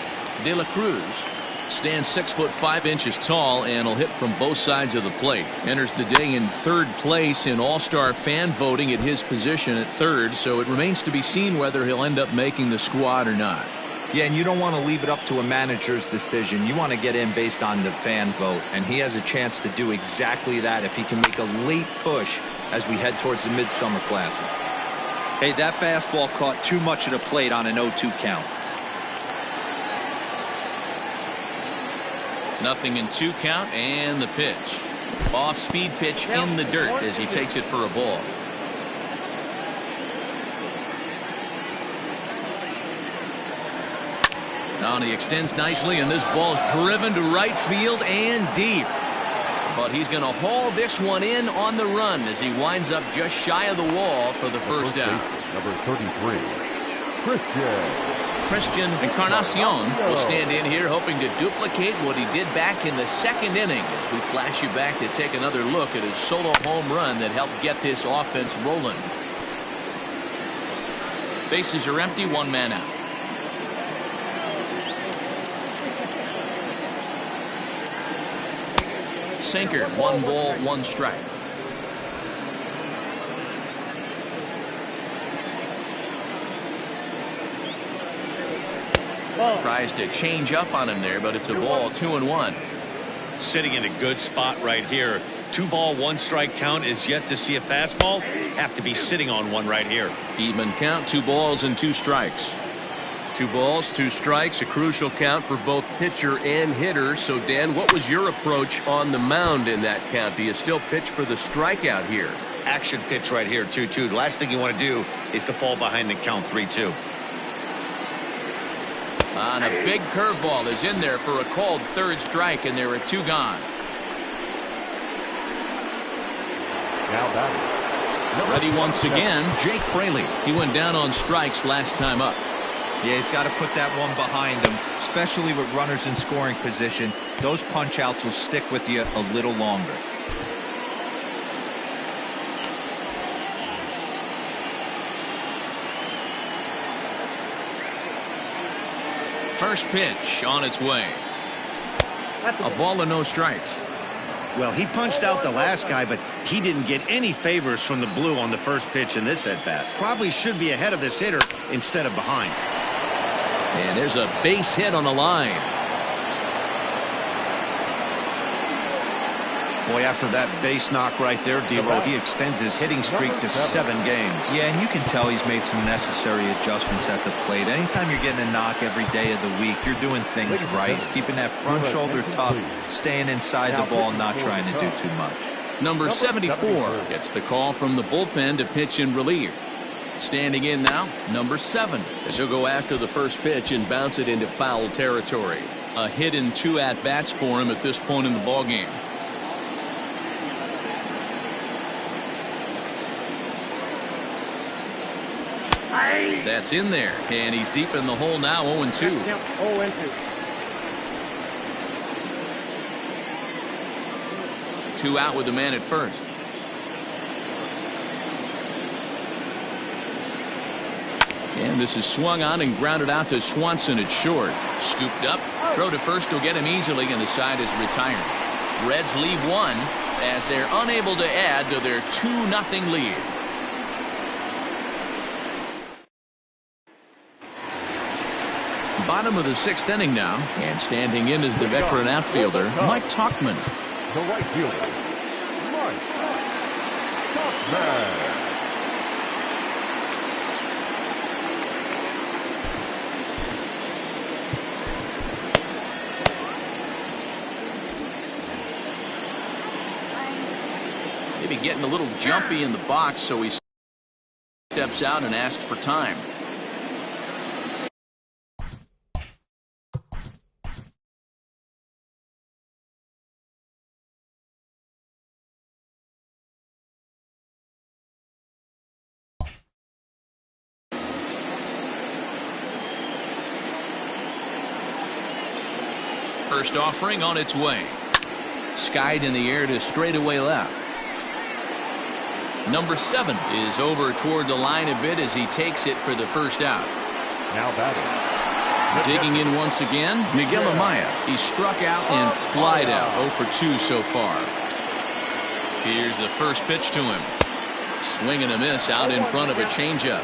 De La Cruz stands 6'5" tall and will hit from both sides of the plate. Enters the day in third place in all-star fan voting at his position at third, so it remains to be seen whether he'll end up making the squad or not. Yeah, and you don't want to leave it up to a manager's decision. You want to get in based on the fan vote, and he has a chance to do exactly that if he can make a late push as we head towards the Midsummer Classic. Hey, that fastball caught too much of the plate on an 0-2 count. Nothing in 2 count, and the pitch. Off-speed pitch in the dirt as he takes it for a ball. Now he extends nicely, and this ball's driven to right field and deep. But he's going to haul this one in on the run as he winds up just shy of the wall for the first out. Number 33, Christian Encarnacion will stand in here hoping to duplicate what he did back in the second inning as we flash you back to take another look at his solo home run that helped get this offense rolling. Bases are empty, 1 man out. Sinker, 1 ball, 1 strike. Tries to change up on him there, but it's a ball, 2-1. Sitting in a good spot right here. 2 ball, 1 strike count is yet to see a fastball. Have to be sitting on one right here. Even count, 2 balls and 2 strikes. 2 balls, 2 strikes, a crucial count for both pitcher and hitter. So, Dan, what was your approach on the mound in that count? Do you still pitch for the strikeout here? Action pitch right here, 2-2. The last thing you want to do is to fall behind the count 3-2. And a big curveball is in there for a called third strike, and there are 2 gone. now batting. Ready once again, Jake Fraley. He went down on strikes last time up. Yeah, he's got to put that one behind him, especially with runners in scoring position. Those punch outs will stick with you a little longer. First pitch on its way. A ball and no strikes. Well, he punched out the last guy, but he didn't get any favors from the blue on the first pitch in this at-bat. Probably should be ahead of this hitter instead of behind. And there's a base hit on the line. Boy, after that base knock right there, Devo, he extends his hitting streak to 7 games. Yeah, and you can tell he's made some necessary adjustments at the plate. Anytime you're getting a knock every day of the week, you're doing things right. He's keeping that front shoulder tucked, staying inside the ball, not trying to do too much. Number 74 gets the call from the bullpen to pitch in relief. Standing in now, number 7, as he'll go after the first pitch and bounce it into foul territory. A hit in 2 at-bats for him at this point in the ballgame. That's in there, and he's deep in the hole now, 0-2. 0-2. 2 out with the man at first. And this is swung on and grounded out to Swanson at short. Scooped up, throw to first will get him easily, and the side is retired. Reds leave 1 as they're unable to add to their 2-0 lead. Bottom of the 6th inning now, and standing in is the veteran outfielder, Mike Tauchman. The right fielder, Mike Tauchman. Maybe getting a little jumpy in the box, so he steps out and asks for time. First offering on its way. Skied in the air to straightaway left. Number 7 is over toward the line a bit as he takes it for the first out. Now batting. Digging in once again, Miguel Amaya. He struck out and flied out. 0 for 2 so far. Here's the first pitch to him. Swing and a miss out in front of a changeup.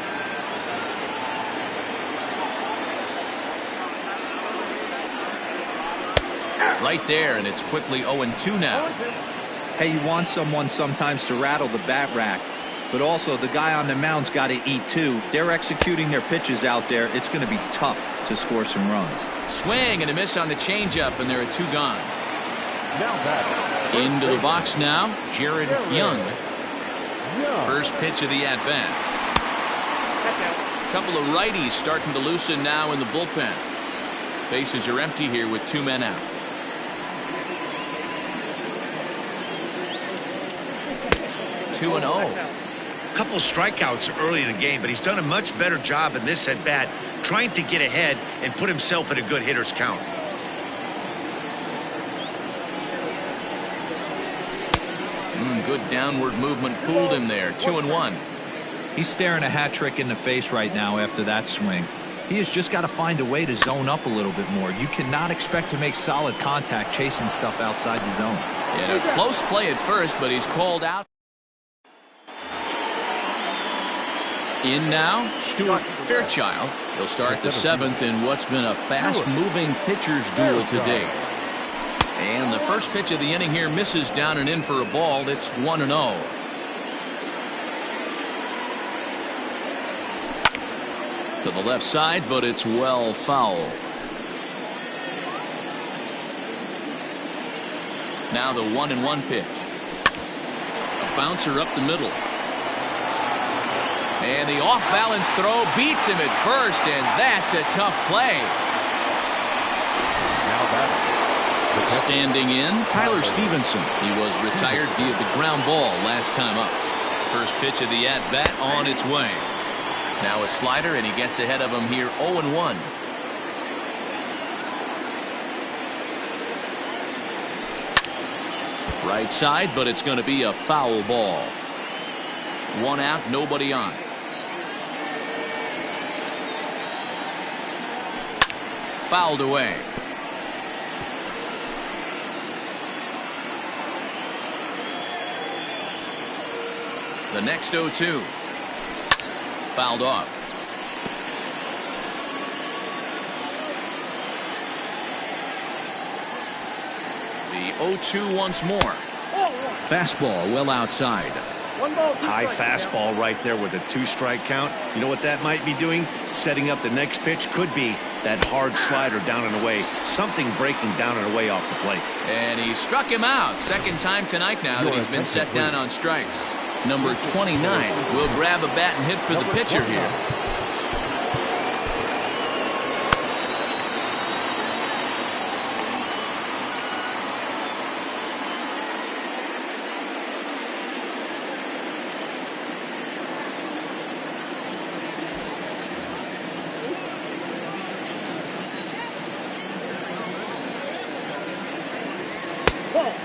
Right there, and it's quickly 0-2 now. Hey, you want someone sometimes to rattle the bat rack, but also the guy on the mound's got to eat too. They're executing their pitches out there. It's going to be tough to score some runs. Swing and a miss on the changeup, and there are 2 gone. Now batting. Into the box now, Jared Young. First pitch of the at-bat. Couple of righties starting to loosen now in the bullpen. Bases are empty here with 2 men out. 2-0. Couple strikeouts early in the game, but he's done a much better job in this at bat, trying to get ahead and put himself in a good hitter's count. Good downward movement fooled him there. 2-1. He's staring a hat trick in the face right now after that swing. He has just got to find a way to zone up a little bit more. You cannot expect to make solid contact chasing stuff outside the zone. And a close play at first, but he's called out. In now, Stuart Fairchild. He'll start the 7th in what's been a fast-moving pitcher's duel to date. And the first pitch of the inning here misses down and in for a ball. It's 1-0. To the left side, but it's well foul. Now the 1-1 pitch. A bouncer up the middle. And the off-balance throw beats him at first, and that's a tough play. Now batting. Standing in, Tyler Stevenson. He was retired via the ground ball last time up. First pitch of the at-bat on its way. Now a slider, and he gets ahead of him here 0-1. Right side, but it's going to be a foul ball. 1 out, nobody on. Fouled away. The next 0-2. Fouled off. The 0-2 once more. Fastball well outside. High fastball right there with a 2-strike count. You know what that might be doing? Setting up the next pitch. Could be that hard slider down and away. Something breaking down and away off the plate. And he struck him out. Second time tonight now that he's been set down on strikes. Number 29 will grab a bat and hit for the pitcher here.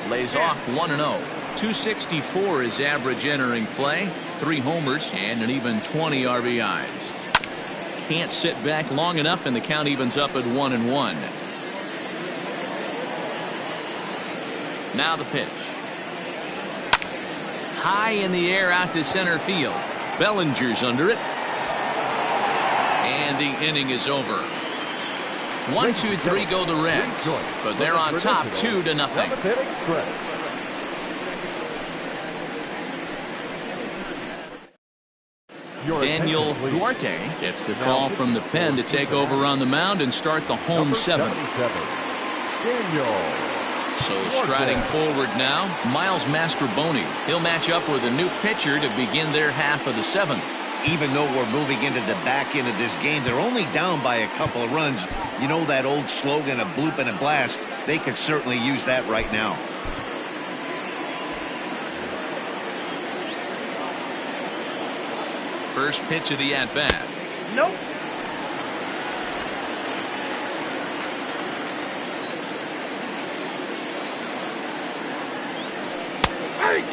Lays off 1-0. 264 is average entering play. 3 homers and an even 20 RBIs. Can't sit back long enough, and the count evens up at 1-1. Now the pitch. High in the air out to center field. Bellinger's under it. And the inning is over. 1-2-3 go the Reds, but they're on top 2-0. Daniel Duarte gets the call from the pen to take over on the mound and start the home 7th. So striding forward now, Miles Mastrobuoni. He'll match up with a new pitcher to begin their half of the 7th. even though we're moving into the back end of this game, they're only down by a couple of runs. You know that old slogan, a bloop and a blast? They could certainly use that right now. First pitch of the at-bat. Nope.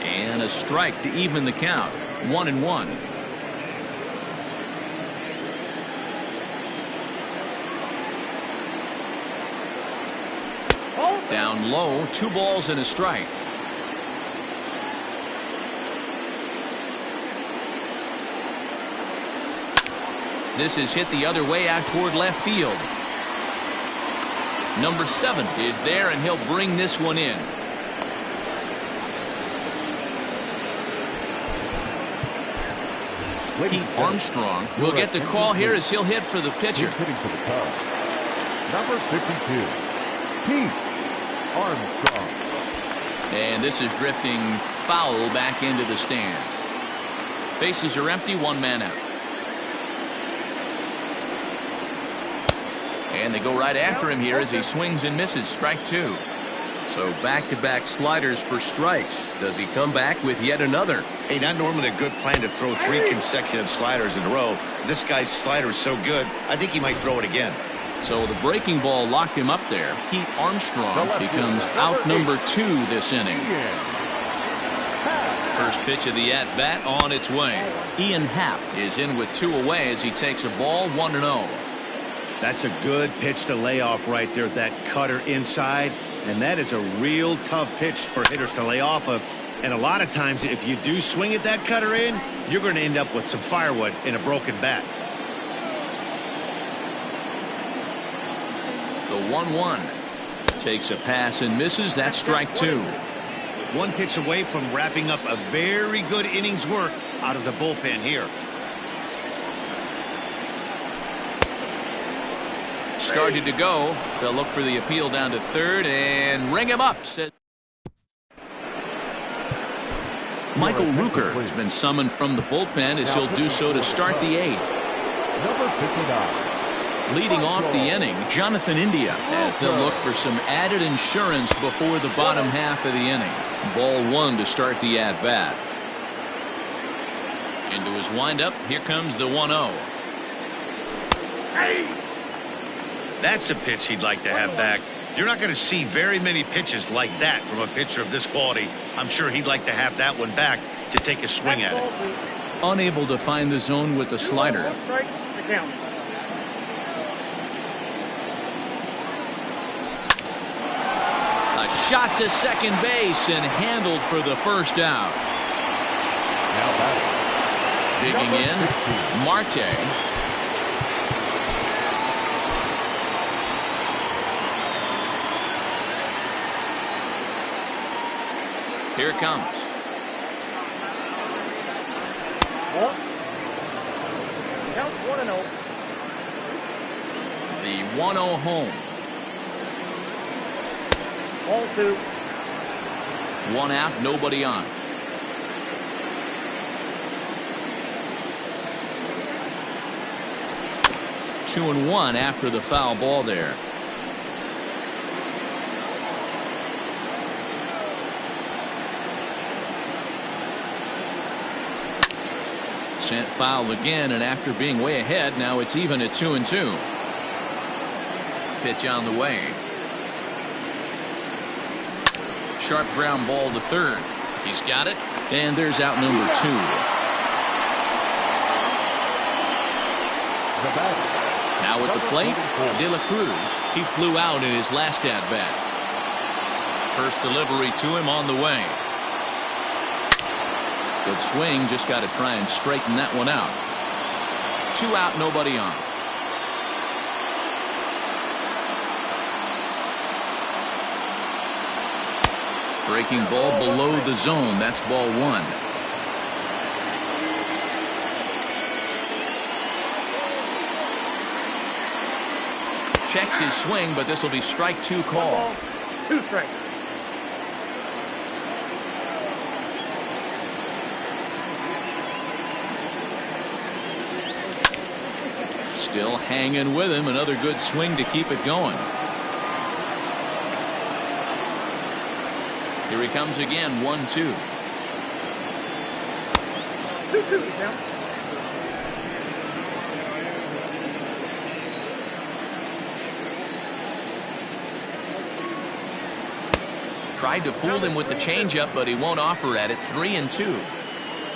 And a strike to even the count. 1-1. Down low, 2 balls and a strike. This is hit the other way out toward left field. Number 7 is there, and he'll bring this one in. Pete Armstrong will get the call here as he'll hit for the pitcher. Hitting for the Cubs. Number 52, Pete Armstrong. And this is drifting foul back into the stands. Bases are empty, 1 man out. And they go right after him here as he swings and misses. Strike 2. So back-to-back sliders for strikes. Does he come back with yet another? Hey, not normally a good plan to throw 3 consecutive sliders in a row. This guy's slider is so good, I think he might throw it again. So the breaking ball locked him up there. Pete Armstrong becomes out number 2 this inning. First pitch of the at-bat on its way. Ian Happ is in with 2 away as he takes a ball 1-0. That's a good pitch to lay off right there, that cutter inside. And that is a real tough pitch for hitters to lay off of. And a lot of times, if you do swing at that cutter in, you're going to end up with some firewood in a broken bat. The 1-1 takes a pass and misses. That's strike 2. 1 pitch away from wrapping up a very good innings work out of the bullpen here. Started to go. They'll look for the appeal down to third and ring him up. Michael Rooker has been summoned from the bullpen as he'll do so to start the 8th. Number 59. Leading off the inning, Jonathan India, as they'll look for some added insurance before the bottom half of the inning. Ball 1 to start the at-bat. Into his windup, here comes the 1-0. That's a pitch he'd like to have back. You're not going to see very many pitches like that from a pitcher of this quality. I'm sure he'd like to have that one back to take a swing at it. Unable to find the zone with the slider. A shot to second base and handled for the first out. Now batting. Digging in, Marte. Here it comes. Count 1-0. The 1-0 home. Ball 2. 1 out, nobody on. Two and 1 after the foul ball there. Sent foul again, and after being way ahead, now it's even at 2-2. Pitch on the way. Sharp ground ball to third. He's got it, and there's out number 2. Now at the plate, De La Cruz. He flew out in his last at-bat. First delivery to him on the way. Good swing, just got to try and straighten that one out. 2 out, nobody on. Breaking ball below the zone. That's ball 1. Checks his swing, but this will be strike 2 call. 2 strikes. Still hanging with him. Another good swing to keep it going. Here he comes again. 1-2. 2-2 now. Tried to fool him with the changeup, but he won't offer at it. 3-2.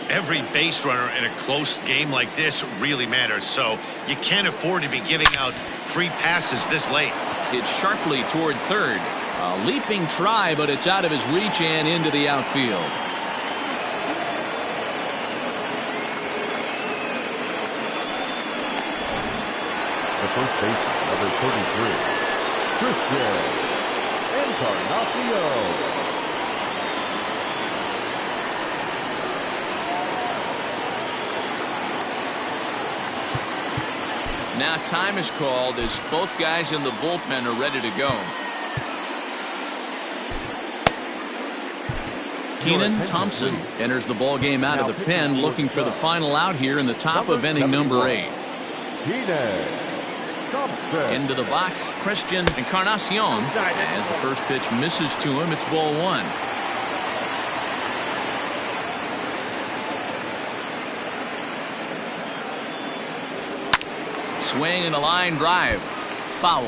Every base runner in a close game like this really matters, so you can't afford to be giving out free passes this late. It's sharply toward third. A leaping try, but it's out of his reach and into the outfield. The first baseman, number 33, Christian Encarnacion. Now time is called as both guys in the bullpen are ready to go. Keenan Thompson enters the ball game out of the pen, looking for the final out here in the top of inning number 8. Keenan Thompson. Into the box, Christian Encarnacion. As the first pitch misses to him, it's ball 1. Swing and a line drive. Foul.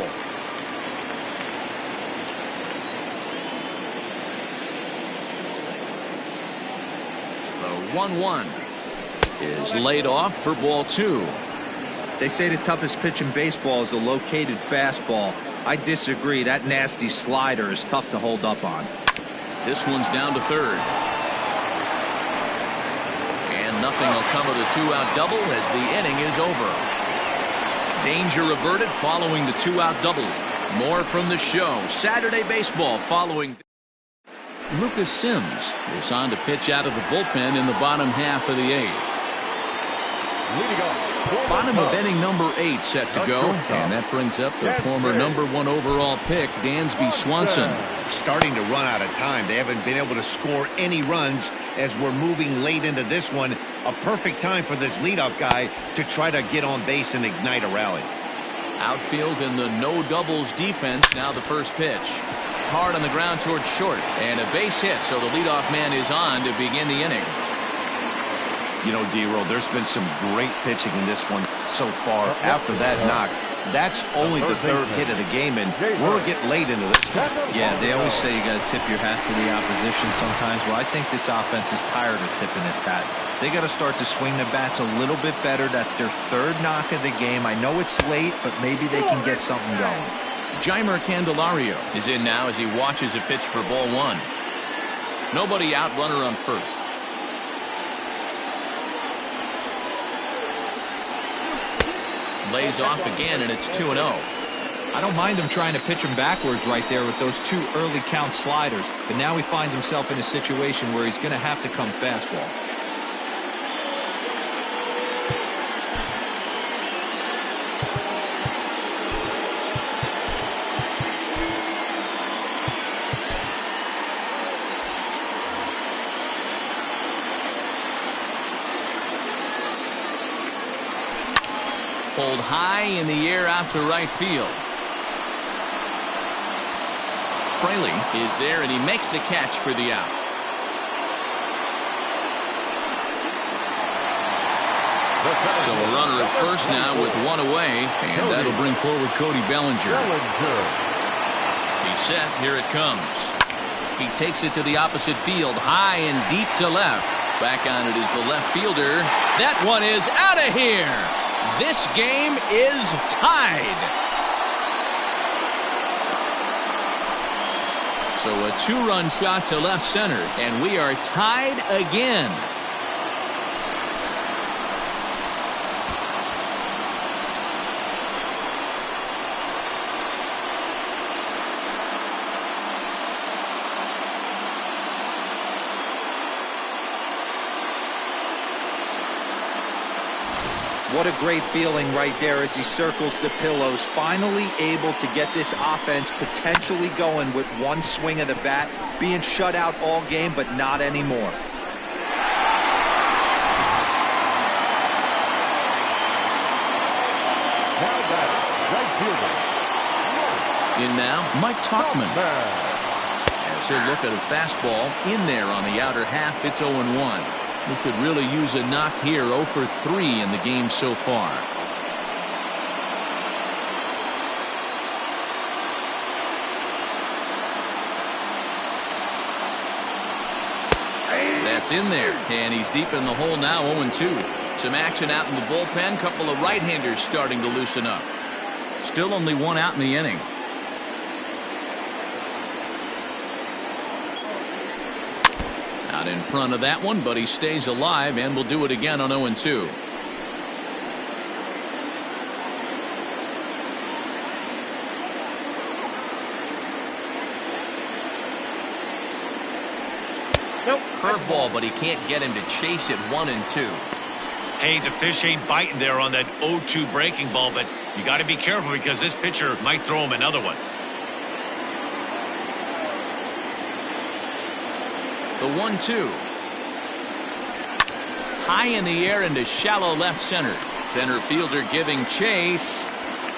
The 1-1 is laid off for ball 2. They say the toughest pitch in baseball is a located fastball. I disagree. That nasty slider is tough to hold up on. This one's down to third. And nothing will come of the 2-out double as the inning is over. Danger averted following the 2-out double. More from the show. Saturday baseball following. Lucas Sims is on to pitch out of the bullpen in the bottom half of the 8th. Bottom of inning number 8 set to go, and that brings up the former number 1 overall pick, Dansby Swanson. Starting to run out of time. They haven't been able to score any runs as we're moving late into this one. A perfect time for this leadoff guy to try to get on base and ignite a rally. Outfield in the no doubles defense. Now the first pitch. Hard on the ground towards short, and a base hit, so the leadoff man is on to begin the inning. You know, D-Roll, there's been some great pitching in this one so far. After that knock, that's only the third hit of the game, and we're getting late into this one. Yeah, they always say you got to tip your hat to the opposition sometimes. Well, I think this offense is tired of tipping its hat. They got to start to swing the bats a little bit better. That's their third knock of the game. I know it's late, but maybe they can get something going. Jeimer Candelario is in now as he watches a pitch for ball 1. Nobody out, runner on first. Lays off again, and it's 2-0. I don't mind him trying to pitch him backwards right there with those 2 early count sliders, but now he finds himself in a situation where he's going to have to come fastball. Pulled high in the air out to right field. Fraley is there, and he makes the catch for the out. So a runner at first now with 1 away, and that'll bring forward Cody Bellinger. He's set. Here it comes. He takes it to the opposite field, high and deep to left. Back on it is the left fielder. That one is out of here. This game is tied. So a 2-run shot to left center, and we are tied again. What a great feeling right there as he circles the pillows, finally able to get this offense potentially going with 1 swing of the bat, being shut out all game, but not anymore. In now, Mike Talkman. As he'll look at a fastball in there on the outer half, it's 0-1. We could really use a knock here. 0 for 3 in the game so far. That's in there, and he's deep in the hole now. 0-2. Some action out in the bullpen. Couple of right-handers starting to loosen up. Still only one out in the inning. Out in front of that one, but he stays alive and will do it again on 0-2. Nope. Curveball, but he can't get him to chase it. 1-2. Hey, the fish ain't biting there on that 0-2 breaking ball, but you got to be careful because this pitcher might throw him another one. The 1-2. High in the air into shallow left center. Center fielder giving chase.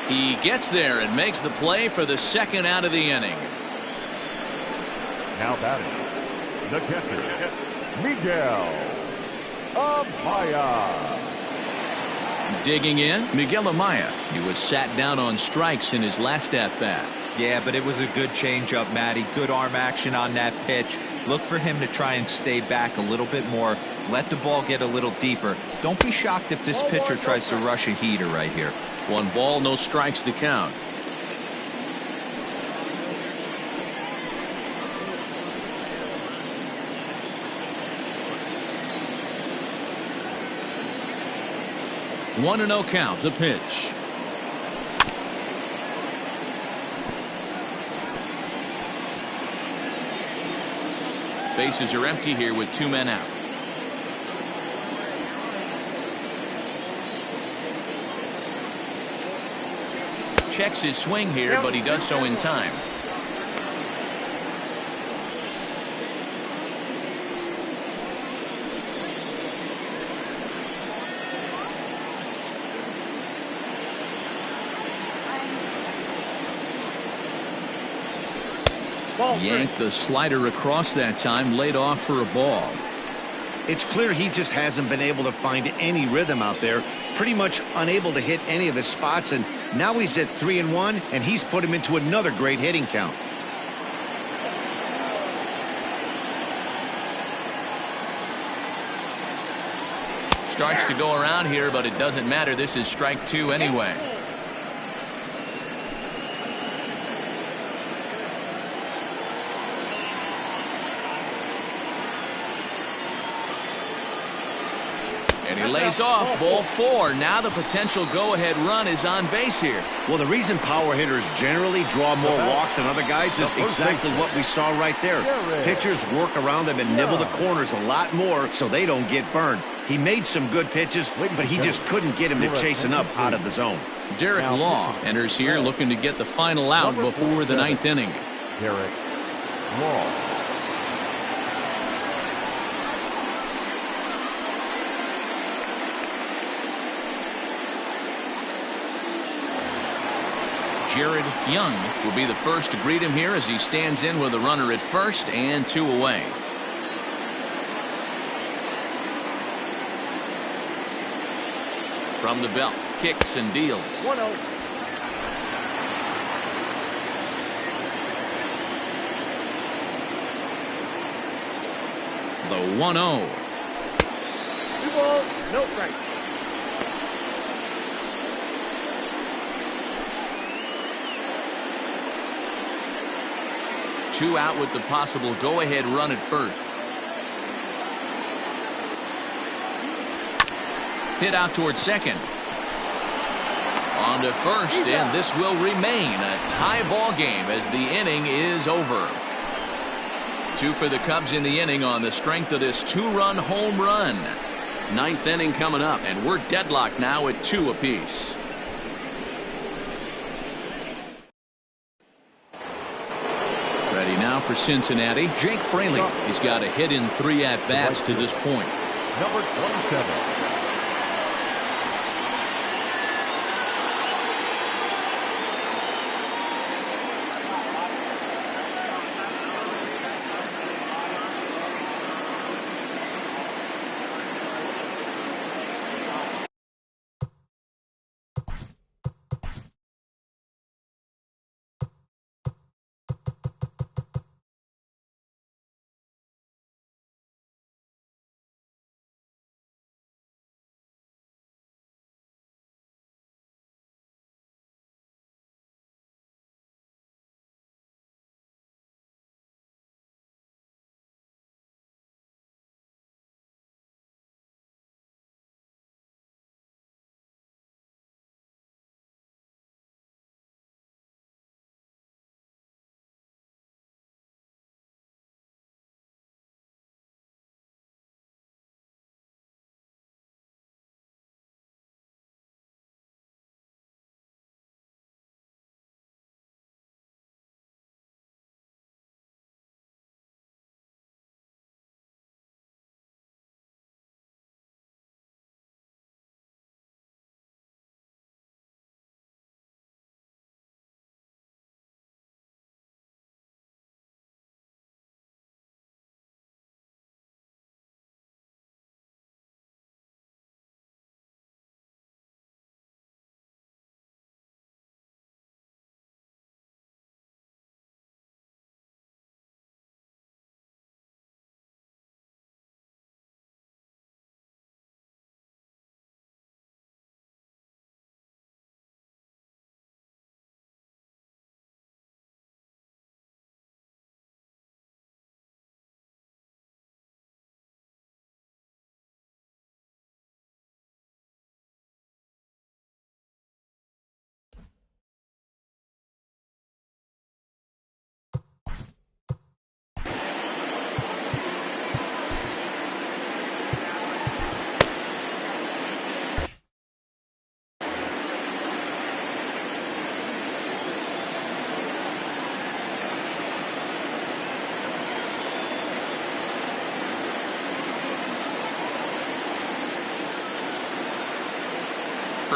He gets there and makes the play for the second out of the inning. Now batting, the catcher, Miguel Amaya. Digging in, Miguel Amaya. He was sat down on strikes in his last at-bat. Yeah, but it was a good changeup, Matty. Good arm action on that pitch. Look for him to try and stay back a little bit more. Let the ball get a little deeper. Don't be shocked if this pitcher tries to rush a heater right here. 1 ball, no strikes to count. One and 0 count. The pitch. Bases are empty here with 2 men out. Checks his swing here, but he does so in time. Yanked the slider across that time, laid off for a ball. It's clear he just hasn't been able to find any rhythm out there. Pretty much unable to hit any of his spots, and now he's at 3-1, and he's put him into another great hitting count. Starts to go around here, but it doesn't matter. This is strike 2 anyway. And he lays off. Ball 4. Now the potential go-ahead run is on base here. Well, the reason power hitters generally draw more walks than other guys is exactly what we saw right there. Pitchers work around them and nibble the corners a lot more so they don't get burned. He made some good pitches, but he just couldn't get him to chase enough out of the zone. Derek Law enters here looking to get the final out before the 9th inning. Derek Law. Jared Young will be the first to greet him here as he stands in with a runner at first and 2 away. From the belt, kicks and deals. 1-0. The 1-0. 2 balls, no strikes. Two out with the possible go-ahead run at first. Hit out towards second. On to first, and this will remain a tie ball game as the inning is over. 2 for the Cubs in the inning on the strength of this 2-run home run. 9th inning coming up, and we're deadlocked now at 2 apiece. Ready now for Cincinnati, Jake Fraley. He's got a hit in 3 at-bats to this point. Number 27.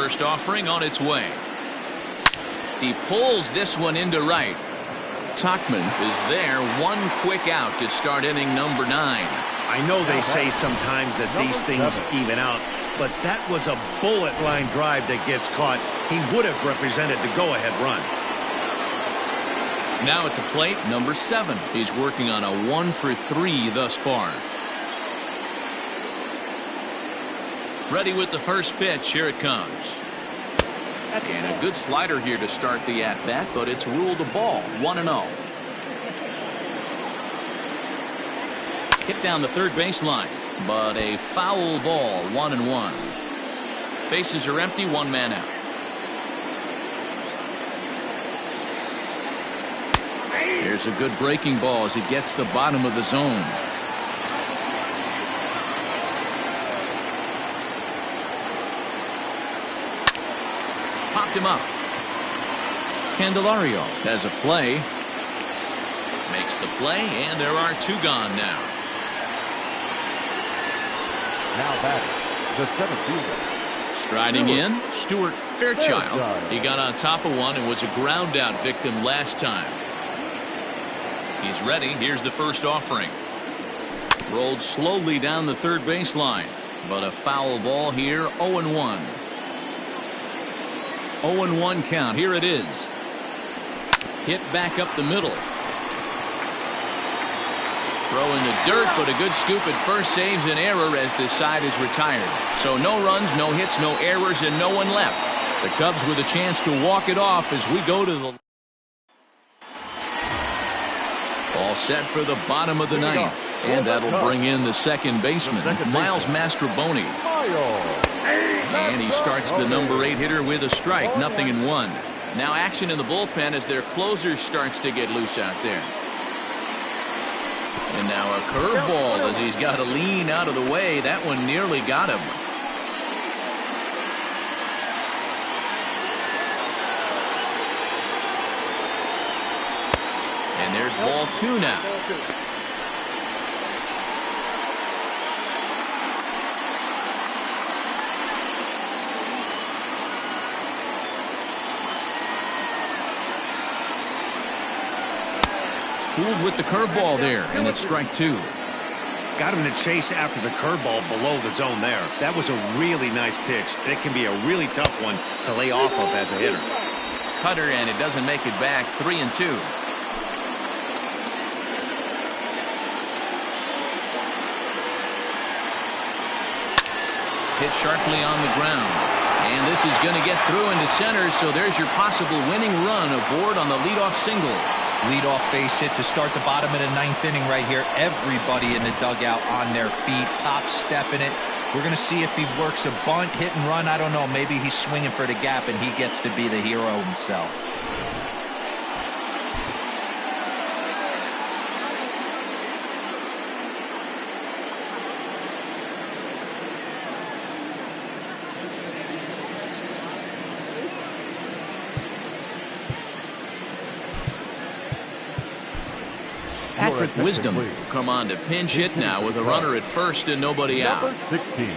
first offering on its way. He pulls this one into right. Tachman is there, one quick out to start inning number 9. I know they say sometimes that these things even out, but that was a bullet line drive that gets caught. He would have represented the go-ahead run. Now at the plate, number 7. He's working on a 1-for-3 thus far. Ready with the first pitch. Here it comes. And a good slider here to start the at-bat, but it's ruled a ball. 1-0. Hit down the third baseline, but a foul ball. 1-1. Bases are empty. One man out. Here's a good breaking ball as he gets the bottom of the zone. Popped him up. Candelario has a play. Makes the play, and there are 2 gone now. Now batting, the 7th fielder. Striding in, Stuart Fairchild. He got on top of one and was a ground out victim last time. He's ready. Here's the first offering. Rolled slowly down the third baseline, but a foul ball here. 0-1. 0-1 count. Here it is. Hit back up the middle. Throw in the dirt, but a good scoop at first saves an error as this side is retired. So no runs, no hits, no errors, and no one left. The Cubs with a chance to walk it off as we go to the... All set for the bottom of the 9th. And that'll bring in the second baseman, Miles Mastrobuoni. And he starts the number 8 hitter with a strike. 0-1. Now action in the bullpen as their closer starts to get loose out there. And now a curveball as he's got to lean out of the way. That one nearly got him. And there's ball 2 now. Fooled with the curveball there, and it's strike 2. Got him to chase after the curveball below the zone there. That was a really nice pitch. It can be a really tough one to lay off of as a hitter. Cutter, and it doesn't make it back. 3-2. Hit sharply on the ground. And this is going to get through into center, so there's your possible winning run aboard on the leadoff single. Leadoff base hit to start the bottom of the 9th inning right here. Everybody in the dugout on their feet, top stepping it. We're going to see if he works a bunt, hit and run. I don't know. Maybe he's swinging for the gap and he gets to be the hero himself. Patrick Wisdom will come on to pinch hit now with a runner at first and nobody out. Number 16.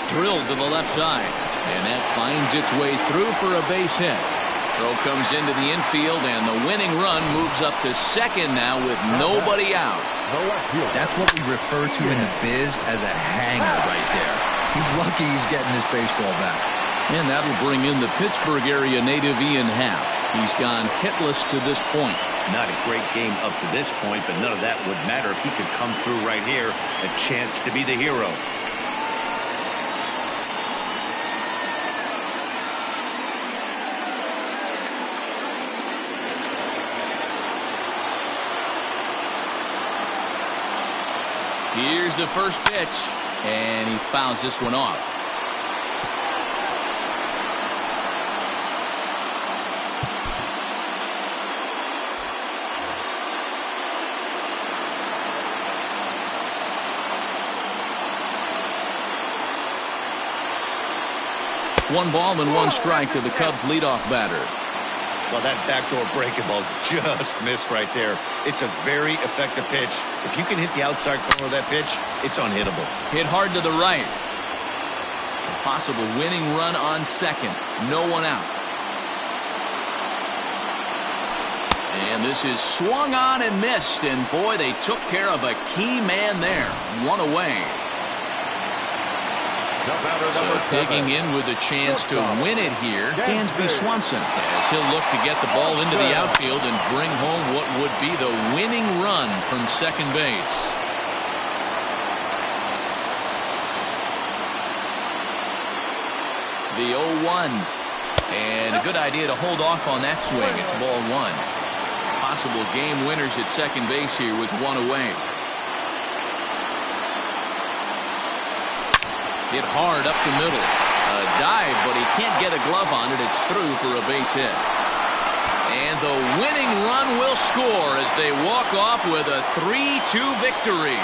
Drilled to the left side, and that finds its way through for a base hit. Throw comes into the infield, and the winning run moves up to second now with nobody out. That's what we refer to in the biz as a hanger right there. He's lucky he's getting this baseball back. And that'll bring in the Pittsburgh area native Ian Happ. He's gone hitless to this point. Not a great game up to this point, but none of that would matter if he could come through right here. A chance to be the hero. Here's the first pitch, and he fouls this one off. One ball and one strike to the Cubs leadoff batter. Well, that backdoor breaking ball just missed right there. It's a very effective pitch. If you can hit the outside corner of that pitch, it's unhittable. Hit hard to the right. A possible winning run on second. No one out. And this is swung on and missed. And boy, they took care of a key man there. One away. So digging in with a chance to win it here, Dansby Swanson, as he'll look to get the ball into the outfield and bring home what would be the winning run from second base. The 0-1. And a good idea to hold off on that swing. It's ball one. Possible game winners at second base here with one away. Hit hard up the middle. A dive, but he can't get a glove on it. It's through for a base hit. And the winning run will score as they walk off with a 3-2 victory.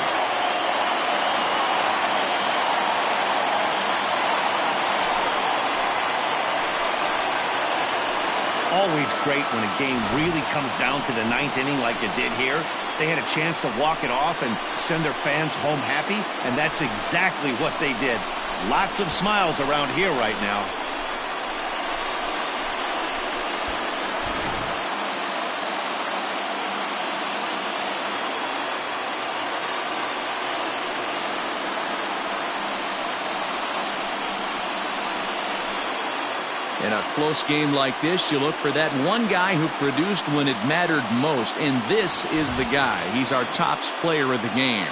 Always great when a game really comes down to the ninth inning like it did here. They had a chance to walk it off and send their fans home happy, and that's exactly what they did. Lots of smiles around here right now. In a close game like this, you look for that one guy who produced when it mattered most, and this is the guy. He's our tops player of the game.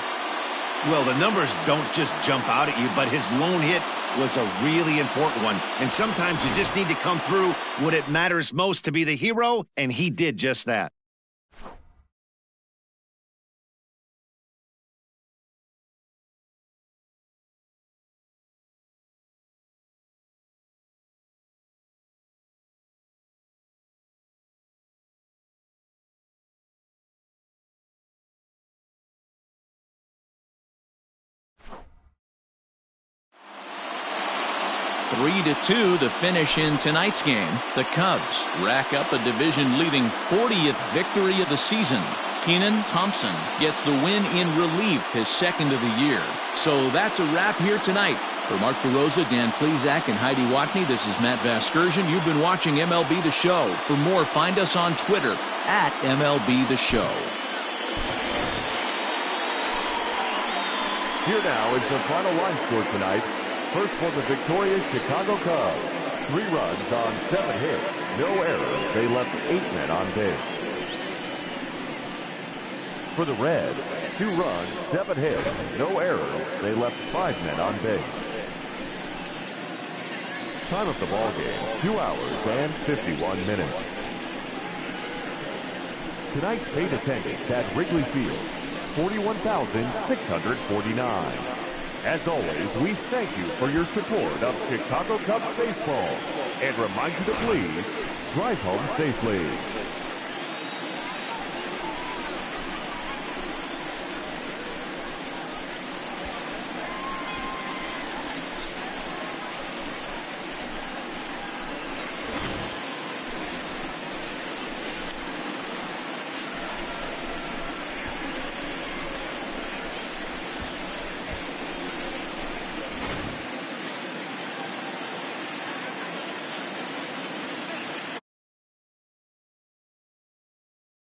Well, the numbers don't just jump out at you, but his lone hit was a really important one. And sometimes you just need to come through when it matters most to be the hero, and he did just that. Three to 2 the finish in tonight's game. The Cubs rack up a division-leading 40th victory of the season. Keenan Thompson gets the win in relief, his second of the year. So that's a wrap here tonight. For Mark DeRosa, Dan Plezak, and Heidi Watney, this is Matt Vasgersian. You've been watching MLB The Show. For more, find us on Twitter at MLB The Show. Here now is the final line score tonight. First for the victorious Chicago Cubs. 3 runs on 7 hits. No errors. They left 8 men on base. For the Reds, 2 runs, 7 hits. No errors. They left 5 men on base. Time of the ball game, 2 hours and 51 minutes. Tonight's paid attendance at Wrigley Field, 41,649. As always, we thank you for your support of Chicago Cubs baseball and remind you to please drive home safely.